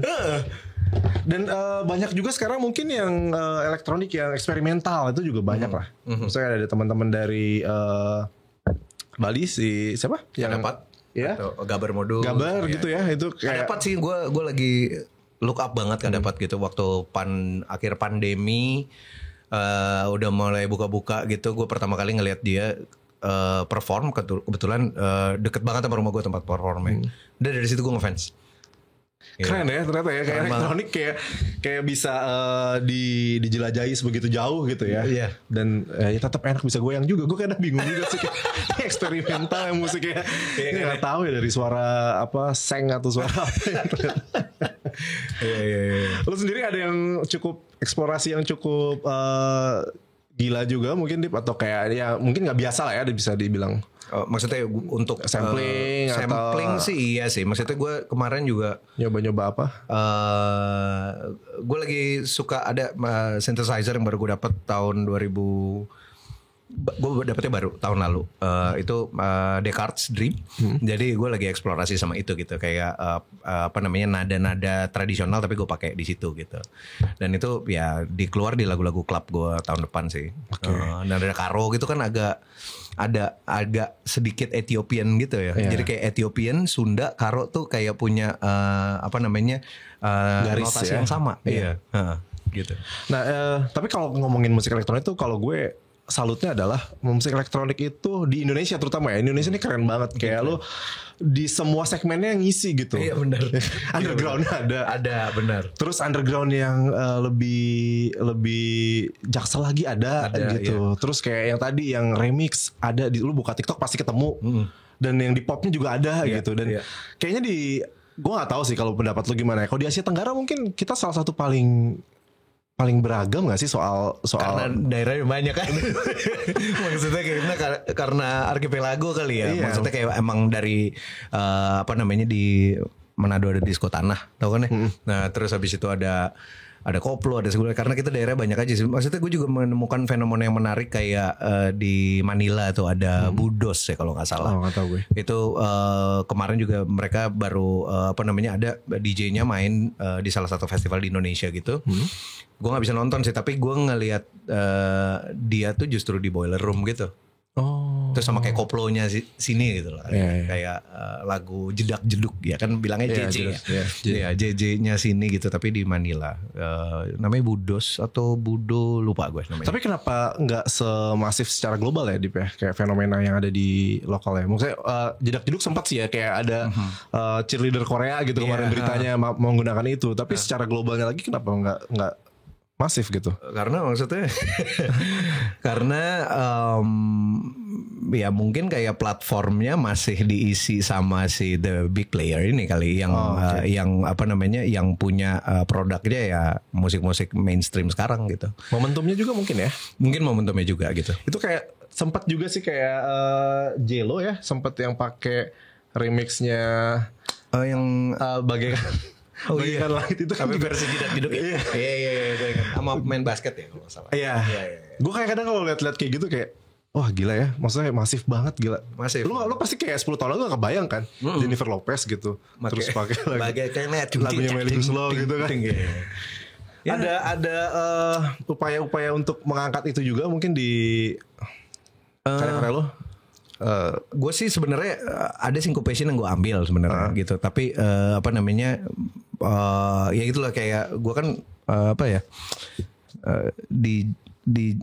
Dan banyak juga sekarang mungkin yang elektronik yang eksperimental itu juga banyak lah. Misalnya ada teman-teman dari Bali si siapa? Yang dapat ya Gabar Modul. Gabar gitu ya. Itu kayak dapat sih gue lagi look up banget kan dapat gitu waktu akhir pandemi. Udah mulai buka-buka gitu. Gue pertama kali ngelihat dia perform, kebetulan deket banget sama rumah gue tempat performnya. Dan dari situ gue ngefans. Keren ya ternyata ya, kayak elektronik kayak bisa dijelajahi sebegitu jauh gitu ya. Iya. Dan ya tetap enak, bisa goyang juga. Gue kadang bingung juga sih kayak eksperimental ya musiknya. Ini nggak tahu ya dari suara apa seng atau suara apa. Iya. Lu sendiri ada yang cukup eksplorasi yang cukup gila juga mungkin Dip, atau kayak ya mungkin nggak biasa lah ya bisa dibilang. Maksudnya untuk sampling sampling sih iya sih. Maksudnya gue kemarin juga nyoba-nyoba apa? Gue lagi suka ada synthesizer yang baru gue dapet tahun 2000. Gue dapetnya baru tahun lalu. Itu Descartes Dream. Jadi gue lagi eksplorasi sama itu gitu, kayak apa namanya nada-nada tradisional tapi gue pakai di situ gitu. Dan itu ya dikeluar di lagu-lagu klub gue tahun depan sih. Nada karo gitu kan agak sedikit Ethiopian gitu ya. Jadi kayak Ethiopian, Sunda, karo tuh kayak punya apa namanya garis notasi ya? yang sama. Iya. Gitu. Nah, tapi kalau ngomongin musik elektronik itu kalau gue salutnya adalah musik elektronik itu di Indonesia terutama ya. Indonesia ini keren banget, kayak lo di semua segmennya ngisi gitu. Iya benar. Underground ada benar. Terus underground yang lebih jaksel lagi ada gitu. Iya. Terus kayak yang tadi yang remix ada, di lu buka TikTok pasti ketemu. Dan yang di popnya juga ada gitu. Dan kayaknya gue nggak tahu sih kalau pendapat lu gimana ya. Kalau di Asia Tenggara mungkin kita salah satu paling beragam gak sih soal karena daerahnya banyak kan. Maksudnya kayaknya karena archipelago kali ya. Maksudnya kayak emang dari apa namanya di Manado ada disco tanah, tahu kan ya. Nah terus habis itu ada koplo, ada segala, karena kita daerah banyak aja sih. Maksudnya gue juga menemukan fenomena yang menarik kayak di Manila tuh ada Budos ya kalau nggak salah. Nggak tahu gue. Itu kemarin juga mereka baru apa namanya ada DJ-nya main di salah satu festival di Indonesia gitu. Gue nggak bisa nonton sih, tapi gue ngelihat dia tuh justru di boiler room gitu. Terus sama kayak koplonya sini gitu loh. Kayak lagu jedak jeduk ya kan bilangnya JJ ya. JJ-nya sini gitu tapi di Manila. Namanya Budos atau Budo lupa gue namanya. Tapi kenapa nggak semasif secara global ya Dip ya? Kayak fenomena yang ada di lokal ya. Maksudnya jedak jeduk sempat sih ya kayak ada cheerleader Korea gitu kemarin beritanya menggunakan itu. Tapi secara globalnya lagi kenapa nggak masif gitu? Karena maksudnya karena ya mungkin kayak platformnya masih diisi sama si the big player ini kali yang apa namanya yang punya produknya ya musik-musik mainstream sekarang gitu. Momentumnya juga mungkin ya. Mungkin momentumnya juga gitu. Itu kayak sempat juga sih kayak Jello ya, sempat yang pakai remixnya yang bagaikan Bagaikan Langit itu kan juga versi jedak jeduk. Iya. Sama main basket ya kalau nggak salah. Iya. Gue kayak kadang kalau lihat-lihat kayak gitu kayak wah gila ya, maksudnya masif banget gila. Masif. Lu pasti kayak 10 tahun lalu gak kebayang kan Jennifer Lopez gitu. Terus pakai lagunya Melly Guslo gitu kan. Ada upaya-upaya untuk mengangkat itu juga mungkin di karya-karya lo. Gue sih sebenarnya ada syncopation yang gue ambil sebenarnya gitu. Tapi apa namanya ya itulah kayak gue kan apa ya di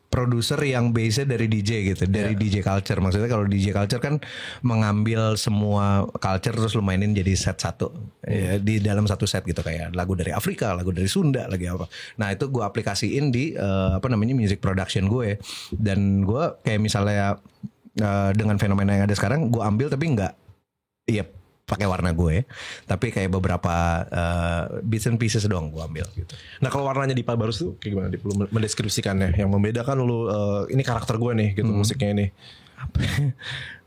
produser yang base dari DJ gitu, dari DJ culture. Maksudnya kalau DJ culture kan mengambil semua culture terus lu mainin jadi set satu ya, di dalam satu set gitu, kayak lagu dari Afrika, lagu dari Sunda, lagi apa. Nah itu gue aplikasiin di apa namanya music production gue. Dan gue kayak misalnya dengan fenomena yang ada sekarang gue ambil tapi nggak ya pakai warna gue, tapi kayak beberapa bits and pieces doang gue ambil gitu. Nah kalau warnanya di Barus tuh kayak gimana? Lu mendeskripsikannya yang membedakan lu ini karakter gue nih gitu musiknya ini.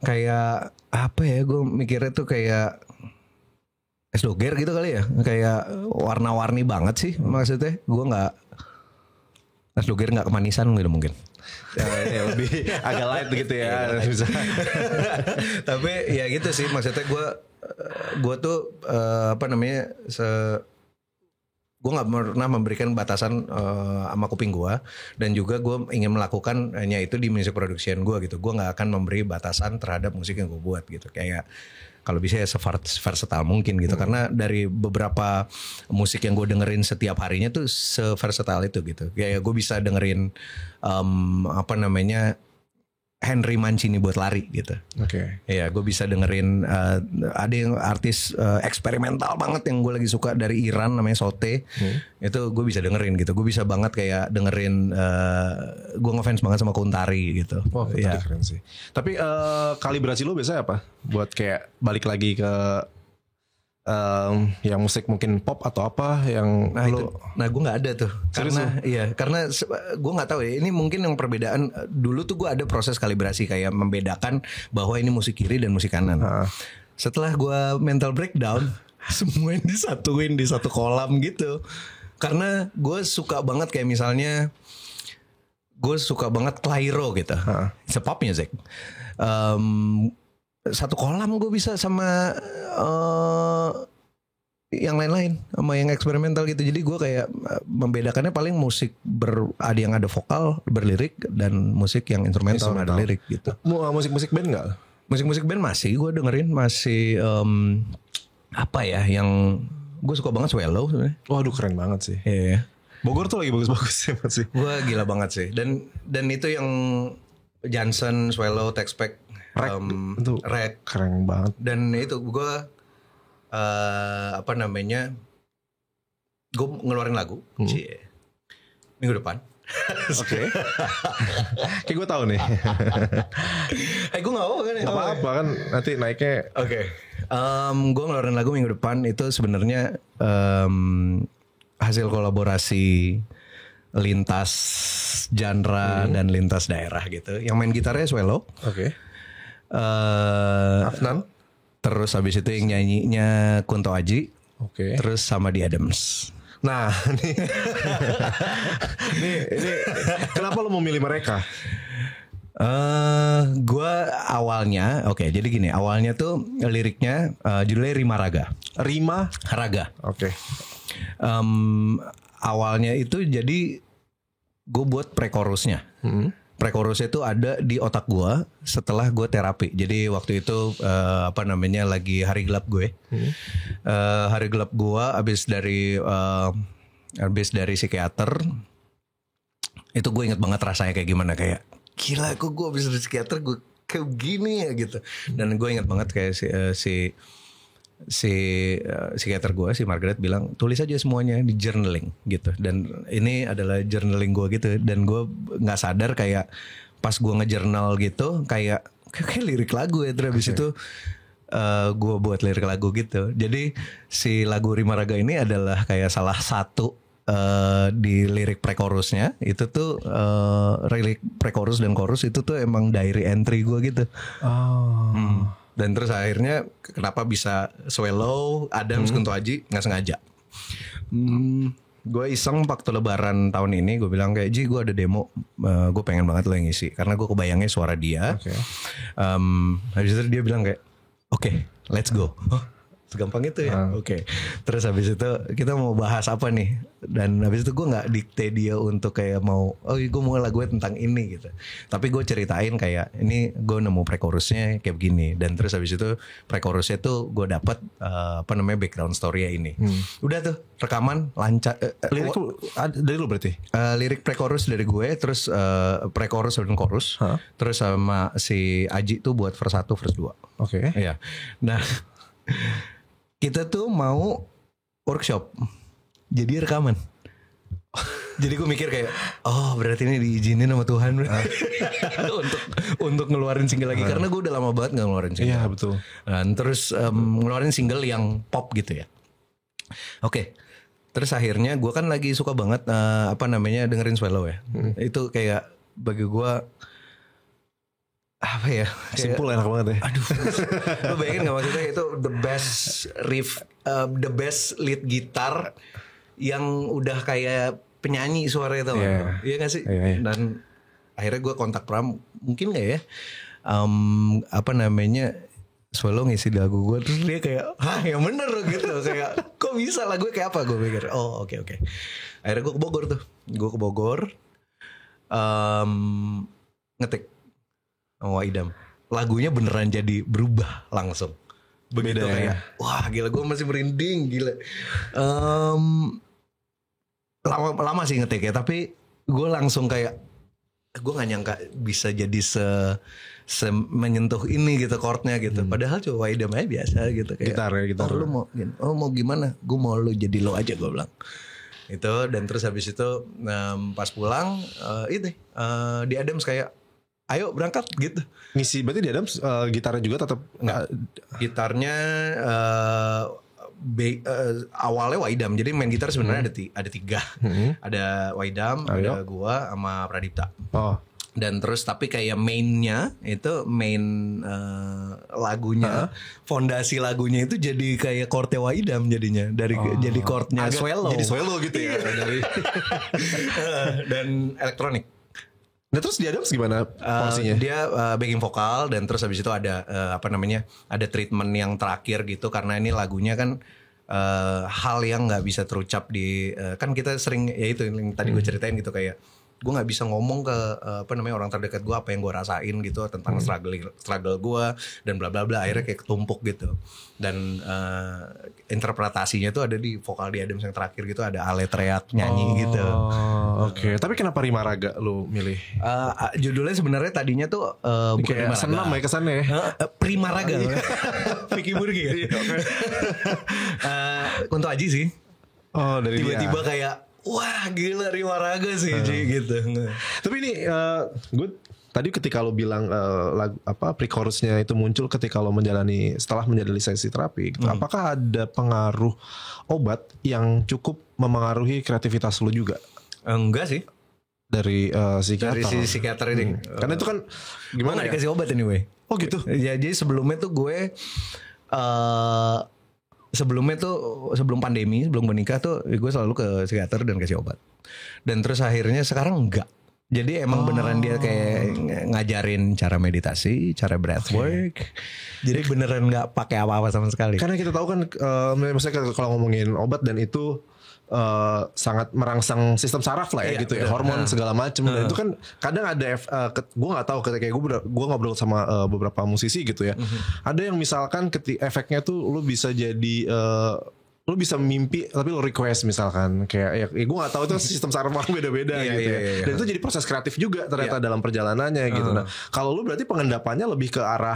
Kayak apa ya, gue mikirnya tuh kayak es doger gitu kali ya, kayak warna-warni banget sih maksudnya. Gue nggak es doger nggak kemanisan gitu mungkin. Ya, lebih agak light gitu ya. Tapi ya gitu sih maksudnya gue tuh apa namanya gue nggak pernah memberikan batasan sama kuping gue, dan juga gue ingin melakukan hanya itu di music production gue gitu. Gue nggak akan memberi batasan terhadap musik yang gue buat gitu, kayak kalau bisa ya seversatile mungkin gitu. Karena dari beberapa musik yang gue dengerin setiap harinya tuh seversatile itu gitu. Kayak gue bisa dengerin apa namanya Henry Mancini buat lari gitu. Oke. Iya, gue bisa dengerin ada yang artis eksperimental banget yang gue lagi suka dari Iran namanya Sote. Itu gue bisa dengerin gitu. Gue bisa banget kayak dengerin gue ngefans banget sama Kuntari gitu. Wah, Iya. keren sih. Tapi kalibrasi lo biasanya apa? Buat kayak balik lagi ke yang musik mungkin pop atau apa yang Nah gue nggak ada tuh. Serius Karena gue nggak tahu ya. Ini mungkin yang perbedaan dulu tuh gue ada proses kalibrasi kayak membedakan bahwa ini musik kiri dan musik kanan. Setelah gue mental breakdown, semuanya disatuin di satu kolam gitu. Karena gue suka banget kayak misalnya gue suka banget Clairo gitu. It's a pop music. Satu kolam gue bisa sama yang lain-lain sama yang eksperimental gitu. Jadi gue kayak membedakannya paling musik ada yang ada vokal berlirik dan musik yang instrumental ada lirik gitu. Musik-musik band nggak? Musik-musik band masih gue dengerin masih apa ya yang gue suka banget Swallow sebenarnya. Waduh keren banget sih. Iya. Bogor tuh lagi bagus-bagus sih. Gue gila banget sih. Dan itu yang Johnson, Swallow, Texpac, itu Rek keren banget. Dan itu gue gue ngeluarin lagu minggu depan. Oke. Kayak gue tahu nih. Gue nggak apa kan? Gak apa-apa kan nanti naiknya. Oke. Gue ngeluarin lagu minggu depan itu sebenarnya hasil kolaborasi lintas genre dan lintas daerah gitu. Yang main gitarnya Swallow. Oke. Afnan. Terus habis itu yang nyanyinya Kunto Aji. Oke. Terus sama The Adams. Nah, ini kenapa lo mau milih mereka? Gue awalnya, jadi gini, awalnya tuh liriknya judulnya Rima Raga. Rima Raga. Oke. Awalnya itu jadi gue buat pre-chorusnya. Pre-chorusnya itu ada di otak gue setelah gue terapi. Jadi waktu itu lagi hari gelap gue. Hari gelap gue abis dari psikiater. Itu gue inget banget rasanya kayak gimana, kayak gila kok gue abis dari psikiater gue kayak gini ya gitu. Dan gue inget banget kayak si psikiater gue, si Margaret bilang tulis aja semuanya di journaling gitu. Dan ini adalah journaling gue gitu. Dan gue nggak sadar kayak pas gue nge-journal gitu kayak lirik lagu ya. Terus habis itu gue buat lirik lagu gitu. Jadi si lagu Rima Raga ini adalah kayak salah satu di lirik pre-chorusnya. Itu tuh lirik pre-chorus dan chorus itu tuh emang diary entry gue gitu. Dan terus akhirnya kenapa bisa Swallow, Adams, Kunto Aji nggak sengaja. Gue iseng waktu lebaran tahun ini gue bilang kayak, Ji gue ada demo, gue pengen banget lo yang ngisi. Karena gue kebayangnya suara dia. Habis itu dia bilang kayak, oke, let's go. Segampang itu ya. Oke. Terus habis itu kita mau bahas apa nih? Dan habis itu gue nggak dikte dia untuk kayak gue mau lagunya tentang ini gitu. Tapi gue ceritain kayak ini gue nemu pre-chorusnya kayak begini. Dan terus habis itu pre-chorusnya tuh gue dapat background story-nya ini. Udah tuh rekaman lancar. Lirik dari lu berarti? Lirik pre-chorus dari gue, terus pre-chorus dan chorus. Terus sama si Aji tuh buat verse 1, verse 2. Oke. Iya. Nah, kita tuh mau workshop, jadi rekaman. Jadi gue mikir kayak, berarti ini diizinin sama Tuhan untuk ngeluarin single lagi. Karena gue udah lama banget gak ngeluarin single. Iya betul. Dan terus ngeluarin single yang pop gitu ya. Oke. Terus akhirnya gue kan lagi suka banget dengerin Swallow ya. Itu kayak bagi gue apa ya, simpul enak banget ya. Aduh, lo bayangin gak maksudnya itu the best riff, the best lead gitar yang udah kayak penyanyi suaranya tau gak? Iya gak sih? Dan akhirnya gue kontak Pram, mungkin gak ya Swallow ngisi lagu gue. Terus dia kayak, yang bener gitu. Kayak kok bisa lagu kayak apa? Gue pikir oke. Akhirnya gue ke Bogor tuh. Ngetik sama Idam, lagunya beneran jadi berubah langsung. Begitu kayak, wah gila, gue masih merinding, gila. Lama sih ngetik ya, tapi gue langsung kayak gue nggak nyangka bisa jadi menyentuh ini gitu chordnya gitu. Padahal coba idam aja biasa gitu kayak. Gitar. Oh, lu mau gimana? Gue mau lu jadi lo aja, gue bilang. Itu dan terus habis itu pas pulang di Adams kayak ayo berangkat gitu. Ngisi berarti di Adams gitarnya juga tetap Enggak. Gitarnya awalnya Waidam. Jadi main gitar sebenarnya ada 3. Ada Waidam, ada gua sama Pradipta. Oh. Dan terus tapi kayak mainnya itu lagunya, fondasi lagunya itu jadi kayak chordnya Waidam jadinya jadi chordnya swello. Jadi swello gitu ya dari dan elektronik. Nah terus di Adams gimana fungsinya? Dia backing vokal dan terus habis itu ada ada treatment yang terakhir gitu karena ini lagunya kan hal yang nggak bisa terucap di kan kita sering ya itu yang tadi gue ceritain gitu kayak gue nggak bisa ngomong ke orang terdekat gue apa yang gue rasain gitu tentang struggle gue dan bla bla bla akhirnya kayak ketumpuk gitu dan interpretasinya tuh ada di vokal di Adams yang terakhir gitu ada Ale teriak nyanyi gitu. Oke. Tapi kenapa Rima Raga lu milih? Judulnya sebenarnya tadinya tuh bukan Rima Raga. Senam ya kesannya ya. Prima Raga. Vicky Burgi ya. Kunto Aji sih. Oh dari tiba-tiba dia. kayak wah gila Rima Raga sih gitu. Tapi ini gue tadi ketika lo bilang pre-chorusnya itu muncul ketika lo setelah menjalani sesi terapi gitu. Apakah ada pengaruh obat yang cukup memengaruhi kreativitas lo juga? Enggak sih. Dari psikiater. Dari si psikiater ini. Karena itu kan gimana ya? Dikasih obat anyway. Oh gitu. Ya, jadi sebelumnya tuh gue sebelum pandemi, sebelum menikah tuh gue selalu ke psikiater dan kasih obat. Dan terus akhirnya sekarang enggak. Jadi emang beneran dia kayak ngajarin cara meditasi, cara breathwork. Jadi beneran enggak pakai apa-apa sama sekali. Karena kita tahu kan maksudnya kalau ngomongin obat dan itu sangat merangsang sistem saraf lah ya gitu ya, hormon segala macam dan itu kan kadang ada gue nggak tahu kayak gue ngobrol sama beberapa musisi gitu ya, ada yang misalkan efeknya tuh lu bisa jadi lu bisa mimpi tapi lu request misalkan kayak gue nggak tahu itu sistem saraf orang beda-beda gitu ya. Dan itu jadi proses kreatif juga ternyata dalam perjalanannya gitu. Nah kalau lu berarti pengendapannya lebih ke arah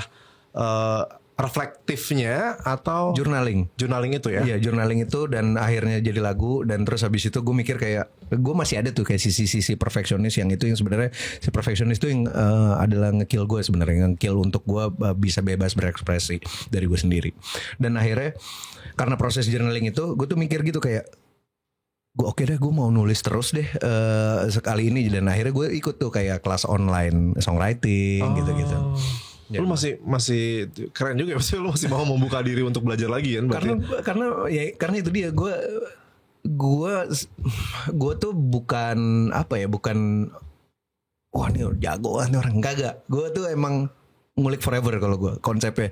reflektifnya atau journaling itu ya? Iya journaling itu dan akhirnya jadi lagu dan terus habis itu gue mikir kayak gue masih ada tuh kayak sisi perfeksionis yang sebenarnya si perfeksionis itu yang adalah ngekill gue sebenarnya, ngekill untuk gue bisa bebas berekspresi dari gue sendiri. Dan akhirnya karena proses journaling itu gue tuh mikir gitu kayak gue oke deh gue mau nulis terus deh sekali ini dan akhirnya gue ikut tuh kayak kelas online songwriting gitu-gitu. Lu masih keren juga, maksudnya lu masih mau membuka diri untuk belajar lagi kan? Karena itu dia gue tuh bukan wah ini jago nih orang enggak. Gue tuh emang ngulik forever kalau gue konsepnya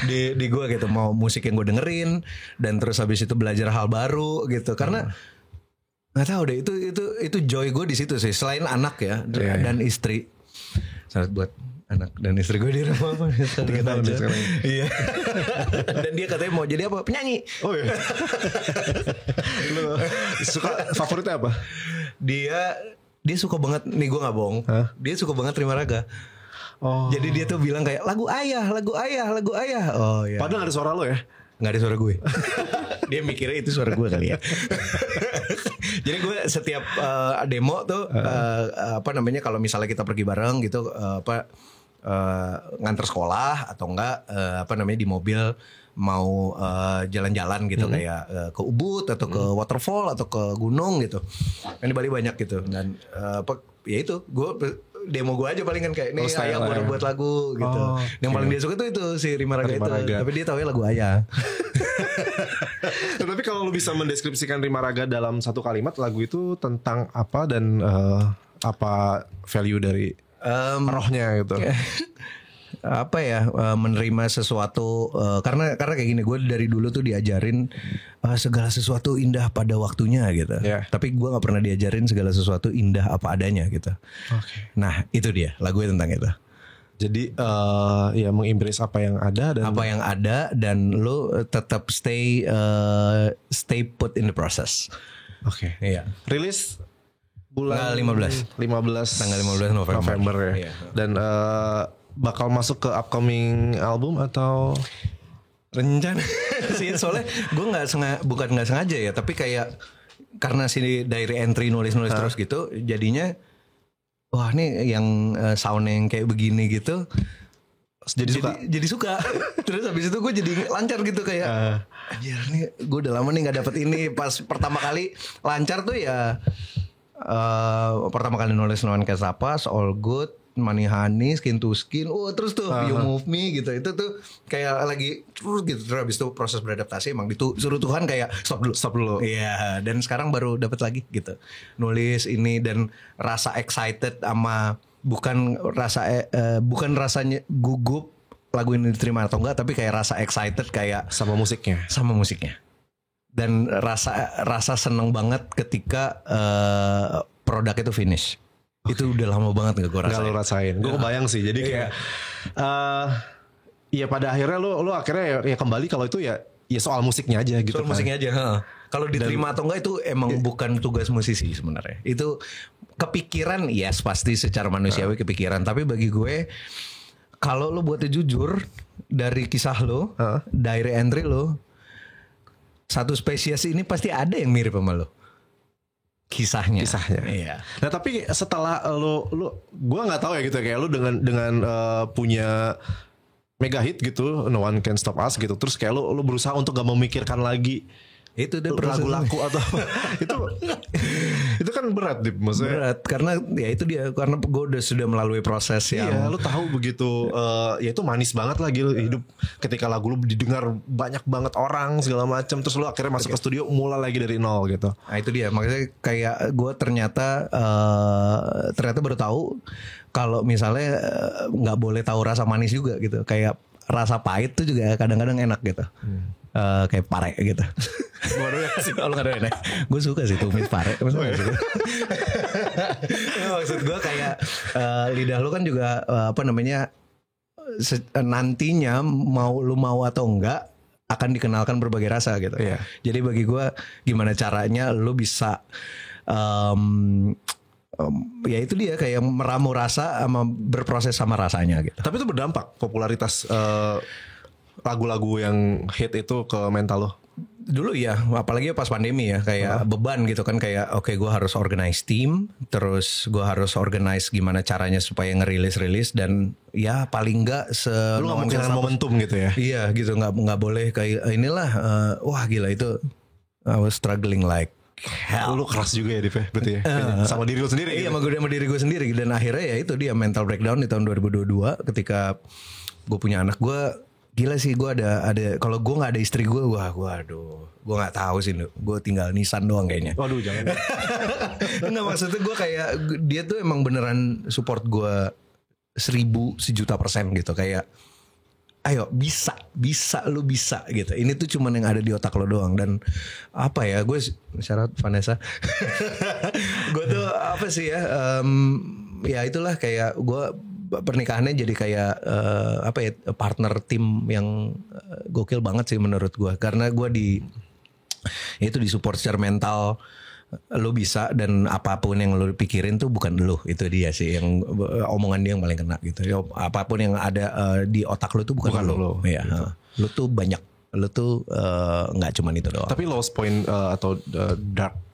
di gue gitu mau musik yang gue dengerin dan terus habis itu belajar hal baru gitu karena nggak tahu deh itu joy gue di situ sih selain anak ya dan istri. Saat buat anak dan istri gue di rumah apa? Iya. Dan dia katanya mau jadi apa? Penyanyi. Oh iya. Lu suka favoritnya apa? Dia suka banget nih gue nggak bohong. Dia suka banget Rima Raga. Oh. Jadi dia tuh bilang kayak lagu ayah. Oh iya. Padahal gak ada suara lo ya? Gak ada suara gue. Dia mikirnya itu suara gue kali ya. Jadi gue setiap demo tuh kalau misalnya kita pergi bareng gitu nganter sekolah atau enggak di mobil mau jalan-jalan gitu kayak ke Ubud atau ke waterfall atau ke gunung gitu. Kan di Bali banyak gitu dan ya itu gue demo gue aja palingan kayak nih ayah gue buat lagu gitu. Yang paling dia suka tuh itu si Rima Raga itu. Tapi dia tahu ya lagu ayah. Tapi kalau lu bisa mendeskripsikan Rima Raga dalam satu kalimat, lagu itu tentang apa dan apa value dari rohnya gitu? Menerima sesuatu karena kayak gini, gue dari dulu tuh diajarin segala sesuatu indah pada waktunya gitu. Tapi gue nggak pernah diajarin segala sesuatu indah apa adanya gitu. Nah itu dia lagunya tentang itu. Jadi ya mengembrace apa yang ada dan lo tetap stay put in the process. Iya. Rilis bulan 15 tanggal 15 November ya. Iya. Dan bakal masuk ke upcoming album atau rencana sih, soalnya gue bukan nggak sengaja ya, tapi kayak karena si diary entry nulis terus gitu, jadinya wah nih yang sound yang kayak begini gitu jadi suka. Terus habis itu gue jadi lancar gitu kayak anjir nih gue udah lama nih nggak dapet ini. Pas pertama kali lancar tuh ya pertama kali nulis No One Can Stop Us, All Good, Money Honey, Skin to Skin, terus tuh You Move Me gitu. Itu tuh kayak lagi terus gitu. Terus habis itu proses beradaptasi emang suruh Tuhan kayak stop dulu. Iya, dan sekarang baru dapat lagi gitu. Nulis ini dan rasa excited sama bukan rasanya gugup lagu ini diterima atau enggak, tapi kayak rasa excited kayak sama musiknya. Dan rasa seneng banget ketika produk itu finish. Okay. Itu udah lama banget gak gue rasain. Gak lo rasain. Gue kebayang sih. Jadi kayak ya pada akhirnya lo akhirnya ya kembali kalau itu ya soal musiknya aja gitu. Soal musiknya aja. Kalau diterima atau enggak itu emang bukan tugas musisi sebenarnya. Itu kepikiran, yes pasti secara manusiawi kepikiran. Tapi bagi gue kalau lo buatnya jujur dari kisah lo, diary entry lo, satu spesies ini pasti ada yang mirip sama lo. Kisahnya. Iya. Nah tapi setelah lo gue nggak tahu ya gitu kayak lo dengan punya mega hit gitu, No One Can Stop Us gitu, terus kayak lo berusaha untuk gak memikirkan lagi itu deh lagu laku atau itu kan berat Dip, maksudnya berat karena ya itu dia, karena gue sudah melalui proses yang lo tahu begitu ya itu manis banget lagi hidup ketika lagu lo didengar banyak banget orang segala macam, terus lo akhirnya masuk ke studio mulai lagi dari nol gitu. Nah itu dia, makanya kayak gue ternyata baru tahu kalau misalnya nggak boleh tahu rasa manis juga gitu, kayak rasa pahit tuh juga kadang-kadang enak gitu. Kayak pare gitu. Kalau nggak ada gue suka sih tumis pare. Maksud gue kayak lidah lu kan juga nantinya lu mau atau enggak akan dikenalkan berbagai rasa gitu. Yeah. Jadi bagi gue gimana caranya lu bisa ya itu dia kayak meramu rasa sama berproses sama rasanya gitu. Tapi itu berdampak popularitas lagu-lagu yang hit itu ke mental lo? Dulu ya, apalagi pas pandemi ya, kayak beban gitu kan, kayak oke, gue harus organize team, terus gue harus organize gimana caranya supaya ngerilis dan ya paling enggak lu nggak mau kehilangan momentum gitu ya? Iya gitu, nggak boleh kayak inilah wah gila itu I was struggling like hell. Lu keras juga ya Dip, berarti ya? Sama diri lu sendiri? Iya, gitu? sama diri gue sendiri. Dan akhirnya ya itu dia mental breakdown di tahun 2022 ketika gue punya anak. Gue gila sih, gue ada kalau gue nggak ada istri gue aduh, gue nggak tahu sih, gue tinggal nisan doang kayaknya. Waduh jangan. Nggak, maksudnya gue kayak dia tuh emang beneran support gue 1.000% gitu, kayak ayo bisa lu bisa gitu. Ini tuh cuman yang ada di otak lo doang. Dan apa ya, gue syarat Vanessa gue tuh apa sih ya, ya itulah kayak gue pernikahannya jadi kayak partner tim yang gokil banget sih menurut gue, karena gue itu di support secara mental. Lo bisa, dan apapun yang lo pikirin tuh bukan lo, itu dia sih yang omongan dia yang paling kena gitu. Ya, apapun yang ada di otak lo tuh bukan lo. Ya, gitu. Lo tuh banyak, lo tuh nggak cuman itu doang. Tapi lowest point atau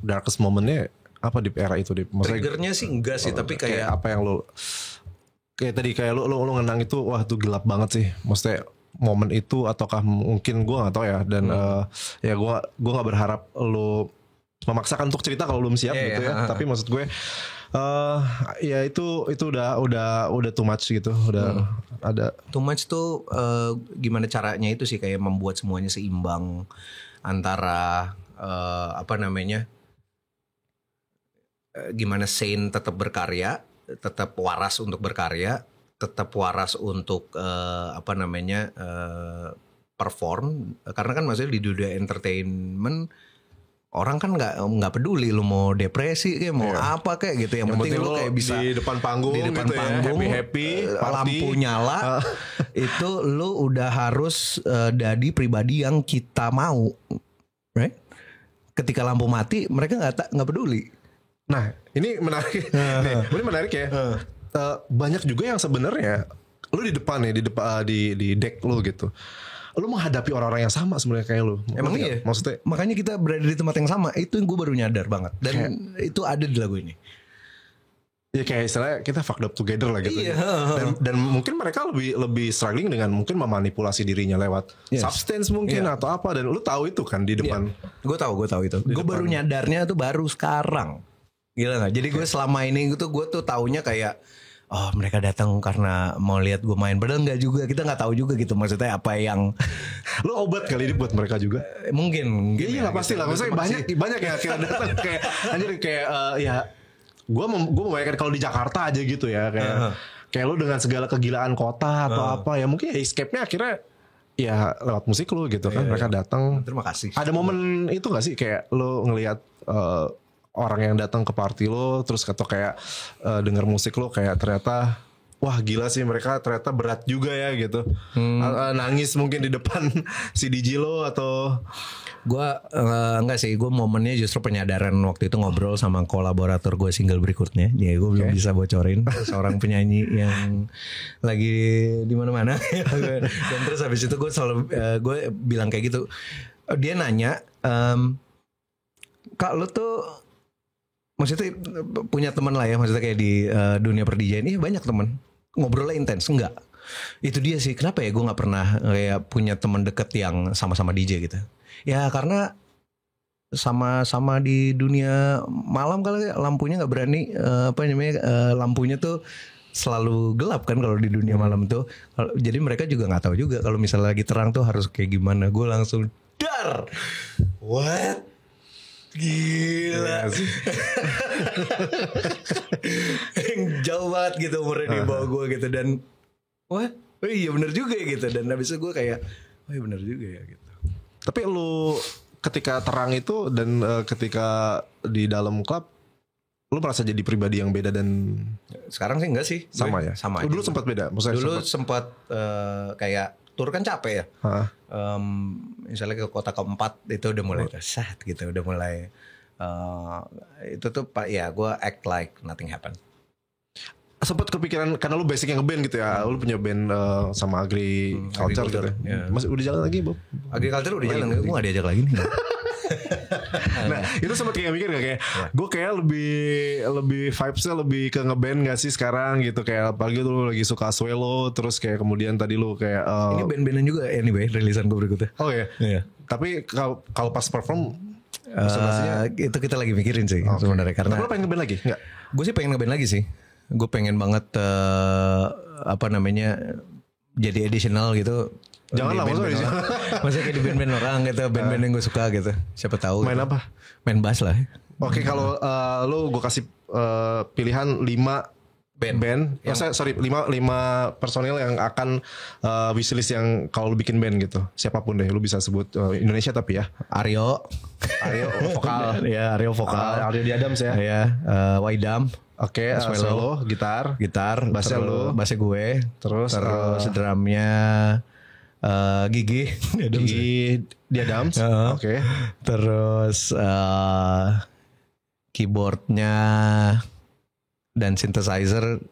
darkest momentnya apa di era itu? Triggernya sih enggak sih, tapi kayak apa yang lo kayak tadi kayak lo ngenang itu, wah itu gelap banget sih. Maksudnya momen itu ataukah mungkin gue nggak tahu ya. Dan ya gue nggak berharap lo memaksakan untuk cerita kalau belum siap gitu ya. Tapi maksud gue ya itu udah too much gitu. Udah ada too much tuh gimana caranya itu sih kayak membuat semuanya seimbang antara gimana Saint tetap berkarya, tetap waras untuk berkarya, tetap waras untuk perform. Karena kan maksudnya di dunia entertainment orang kan nggak peduli lu mau depresi kayak mau apa kayak gitu, yang penting lu kayak bisa di depan panggung gitu ya, happy lampu nyala itu lu udah harus jadi pribadi yang kita mau, right? Ketika lampu mati mereka nggak peduli. Nah, ini menarik. Nih, ini menarik ya. Banyak juga yang sebenarnya lu di depan ya, di deck lu gitu. Lu menghadapi orang-orang yang sama sebenarnya kayak lu. Emang iya. Maksudnya makanya kita berada di tempat yang sama. Itu yang gue baru nyadar banget. Dan itu ada di lagu ini. ya kayak istilahnya kita fucked up together lah gitu. Iya. Dan mungkin mereka lebih struggling dengan mungkin memanipulasi dirinya lewat substance mungkin atau apa, dan lu tahu itu kan di depan. Gue tahu itu. Gue baru nyadarnya tuh baru sekarang. Gila gak? Jadi gue selama ini gue tuh taunya kayak oh mereka datang karena mau lihat gue main, padahal nggak juga, kita nggak tahu juga gitu maksudnya apa yang lu obat kali ini buat mereka juga. Mungkin iya nggak pasti lah, maksudnya banyak ya akhirnya datang kayak anjir kayak ya gue membayangkan kalau di Jakarta aja gitu ya kayak lu dengan segala kegilaan kota atau apa ya, mungkin escape-nya akhirnya ya lewat musik lu gitu kan. Mereka datang. Terima kasih. Ada momen itu gak sih kayak lu ngelihat orang yang datang ke party lo terus atau kayak denger musik lo kayak ternyata wah gila sih mereka ternyata berat juga ya gitu. Nangis mungkin di depan si DJ lo atau gue enggak sih, gue momennya justru penyadaran waktu itu ngobrol sama kolaborator gue single berikutnya. Jadi gue belum bisa bocorin seorang penyanyi yang lagi di mana-mana. Dan terus habis itu gue selalu gue bilang kayak gitu. Dia nanya, Kak lo tuh maksudnya punya teman lah ya, maksudnya kayak di dunia per-DJ ini banyak teman, ngobrolnya intens. Enggak, itu dia sih kenapa ya gue nggak pernah kayak punya teman deket yang sama-sama DJ gitu ya, karena sama-sama di dunia malam kali lampunya nggak berani lampunya tuh selalu gelap kan kalau di dunia malam tuh. Jadi mereka juga nggak tahu juga kalau misalnya lagi terang tuh harus kayak gimana. Gue langsung dar, what? Gila sih. Jauh banget gitu umurnya di bawah gue gitu. Dan wah oh iya bener juga ya gitu. Dan habis itu gue kayak oh iya bener juga ya gitu. Tapi lu ketika terang itu dan ketika di dalam klub lu merasa jadi pribadi yang beda? Dan sekarang sih enggak sih. Sama ya? Sama dulu sempat beda? Maksudnya dulu sempat kayak tur kan capek ya. Misalnya ke kota keempat itu udah mulai sah gitu, udah mulai itu tuh ya gue act like nothing happened. Sempat kepikiran karena lu basicnya ngeband gitu ya, lu punya band sama Agriculture gitu. Masih udah jalan lagi Bob? Agriculture udah jalan, gue gak diajak lagi nih. Nah itu sempat kayak mikir gak kayak gue kayak lebih vibesnya lebih ke ngeband gak sih sekarang gitu, kayak apalagi lu lagi suka Swelo, terus kayak kemudian tadi lu kayak ini band-bandan juga anyway rilisan gue berikutnya. Oh ya. Tapi kalau pas perform itu kita lagi mikirin sih sebenarnya, karena lu pengen ngeband lagi nggak? Gue sih pengen ngeband lagi sih. Gue pengen banget jadi additional gitu. Jangan lah maksudnya kayak di band-band orang gitu, band-band yang gue suka gitu. Siapa tahu main gitu. apa? Main bass lah. Oke, kalau lu gue kasih pilihan 5 band. Sorry 5 personil yang akan wishlist yang kalau lu bikin band gitu. Siapapun deh, lu bisa sebut Indonesia tapi ya. Aryo vokal. Ya, Aryo vokal. Aryo di Adams ya. Iya, Waidam. Oke, solo, gitar, bassnya lu, bassnya gue, terus drumnya Gigi di Adams. Oke. Terus keyboardnya dan synthesizer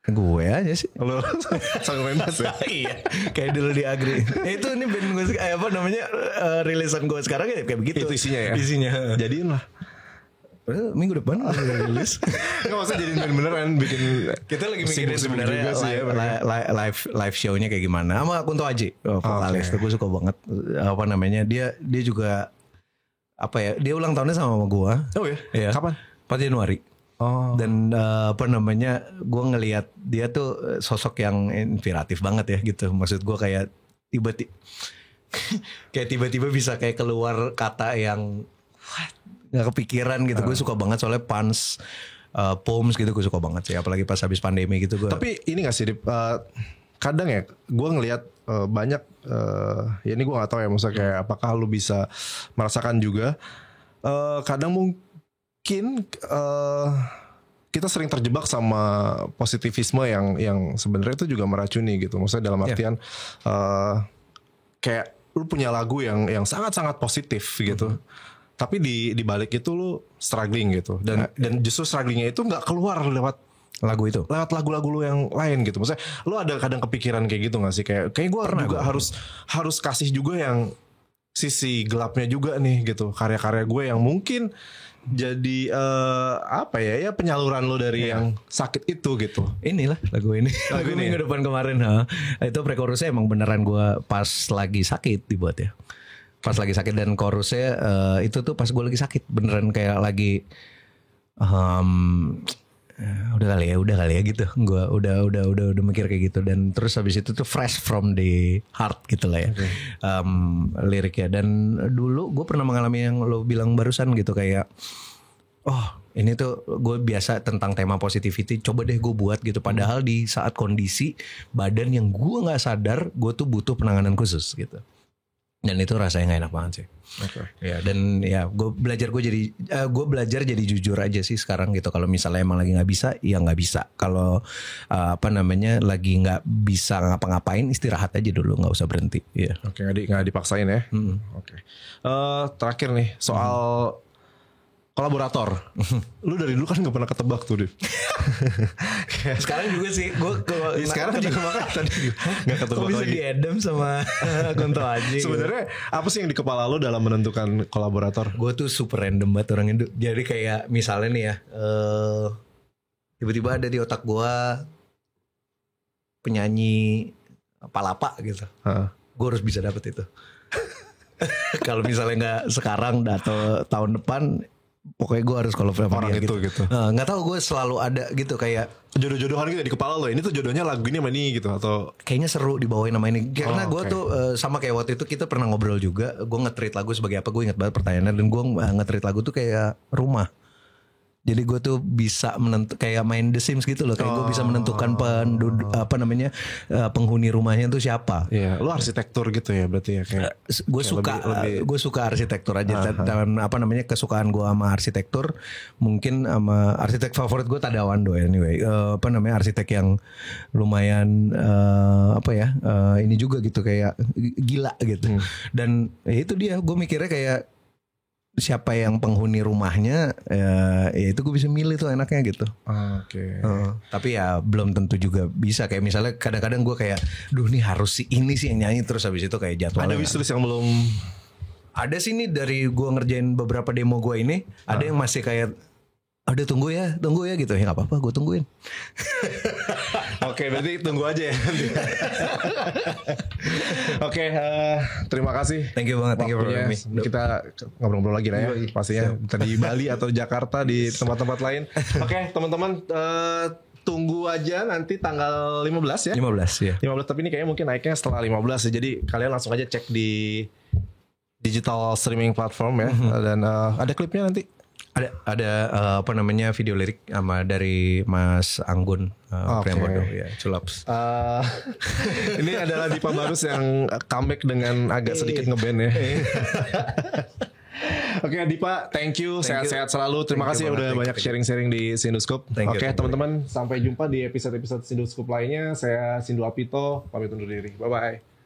gue aja sih. Lo sanggup main bass ya? Iya, kayak dulu di Agri. Itu ini band gue apa namanya rilisan gue sekarang ya kayak begitu. Itu isinya ya? Isinya. Jadiin lah. Minggu depan rilis. Gak usah jadiin band beneran, bikin. Kita lagi mikirin sebenarnya live show-nya kayak gimana. Sama Kunto Aji, vokalis. Gue suka banget. Apa namanya? Dia juga apa ya? Dia ulang tahunnya sama gue. Oh ya? Kapan? 4 Januari. Dan apa namanya? Gue ngelihat dia tuh sosok yang inspiratif banget ya gitu. Maksud gue kayak tiba-tiba bisa kayak keluar kata yang nggak kepikiran gitu. Gue suka banget soalnya puns, poems gitu gue suka banget sih, apalagi pas habis pandemi gitu gue. Tapi ini nggak sih kadang ya gue ngelihat banyak ya ini gue nggak tahu ya, maksudnya kayak apakah lu bisa merasakan juga kadang mungkin kita sering terjebak sama positivisme yang sebenarnya itu juga meracuni gitu. Maksudnya dalam artian kayak lu punya lagu yang sangat-sangat positif gitu. Tapi di balik itu lu struggling gitu. Dan justru strugglingnya itu nggak keluar lewat lagu-lagu lu yang lain gitu. Maksudnya lu ada kadang kepikiran kayak gitu gak sih? Kayak gue juga harus kasih juga yang sisi gelapnya juga nih gitu. Karya-karya gue yang mungkin jadi apa ya penyaluran lo dari yang sakit itu gitu. Inilah lagu ini. Lagu minggu depan kemarin. Itu pre-chorusnya emang beneran gue pas lagi sakit dibuat ya. Pas lagi sakit, dan chorusnya itu tuh pas gue lagi sakit. Beneran kayak lagi udah kali ya gitu. Gue udah mikir kayak gitu, dan terus habis itu tuh fresh from the heart gitu lah ya. Liriknya. Dan dulu gue pernah mengalami yang lo bilang barusan gitu, kayak ini tuh gue biasa tentang tema positivity, coba deh gue buat gitu. Padahal di saat kondisi badan yang gue nggak sadar gue tuh butuh penanganan khusus gitu. Dan itu rasanya gak enak banget sih. Ya, dan ya gue belajar jadi jujur aja sih sekarang gitu. Kalau misalnya emang lagi nggak bisa, ya nggak bisa. Kalau lagi nggak bisa ngapa-ngapain, istirahat aja dulu, nggak usah berhenti. Ya. Oke, nggak dipaksain ya. Oke. Terakhir nih soal kolaborator. Lu dari dulu kan gak pernah ketebak tuh, Div. Sekarang juga sih. Sekarang juga makanya tadi gak ketebak lagi. Kok bisa diedem sama Kunto Aji. Sebenarnya apa sih yang di kepala lu dalam menentukan kolaborator? Gue tuh super random banget orangnya. Jadi kayak misalnya nih ya, tiba-tiba ada di otak gue penyanyi Palapa gitu. Gue harus bisa dapet itu. Kalau misalnya gak sekarang atau tahun depan, pokoknya gue harus kalau orang itu gitu. Nggak tahu, gue selalu ada gitu kayak jodoh-jodohan gitu di kepala lo. Ini tuh jodohnya lagu ini sama ini gitu, atau kayaknya seru dibawain nama ini. Karena gue tuh sama kayak waktu itu kita pernah ngobrol juga. Gue nge-treat lagu sebagai apa, gue ingat banget pertanyaannya. Dan gue nge-treat lagu tuh kayak rumah. Jadi gue tuh bisa kayak main The Sims gitu loh. Kayak gue bisa menentukan penghuni rumahnya tuh siapa. Iya, lu arsitektur gitu ya berarti ya kayak. Gue suka arsitektur aja. Dan kesukaan gue sama arsitektur, mungkin sama arsitek favorit gue Tadawando anyway. Arsitek yang lumayan ini juga gitu, kayak gila gitu. Dan itu dia, gue mikirnya kayak siapa yang penghuni rumahnya, ya itu gue bisa milih tuh enaknya gitu. Oke. Tapi ya belum tentu juga bisa. Kayak misalnya kadang-kadang gue kayak, nih harus ini sih yang nyanyi, terus habis itu kayak jadwalnya. Ada wishlist yang belum. Ada sih nih dari gue ngerjain beberapa demo gue ini, ada yang masih kayak, tunggu ya gitu. Ya gak apa-apa, gue tungguin. Oke, berarti tunggu aja ya. Oke, terima kasih. Thank you banget, thank you for having me. Kita ngobrol-ngobrol lagi lah ya, pastinya. Di Bali atau Jakarta, di tempat-tempat lain. Oke, teman-teman, tunggu aja nanti tanggal 15 ya. 15, ya. 15, tapi ini kayaknya mungkin naiknya setelah 15 ya. Jadi kalian langsung aja cek di digital streaming platform ya. Dan ada klipnya nanti. Ada video lirik sama dari Mas Anggun Priambodo ya, Culaps. Ini adalah Dipa Barus yang comeback dengan agak sedikit ngeband ya. Oke, Dipa, thank you. Sehat-sehat selalu. Terima kasih udah banyak sharing-sharing di Sindoskop. Oke, teman-teman, sampai jumpa di episode-episode Sindoskop lainnya. Saya Sindu Apito, pamit undur diri. Bye-bye.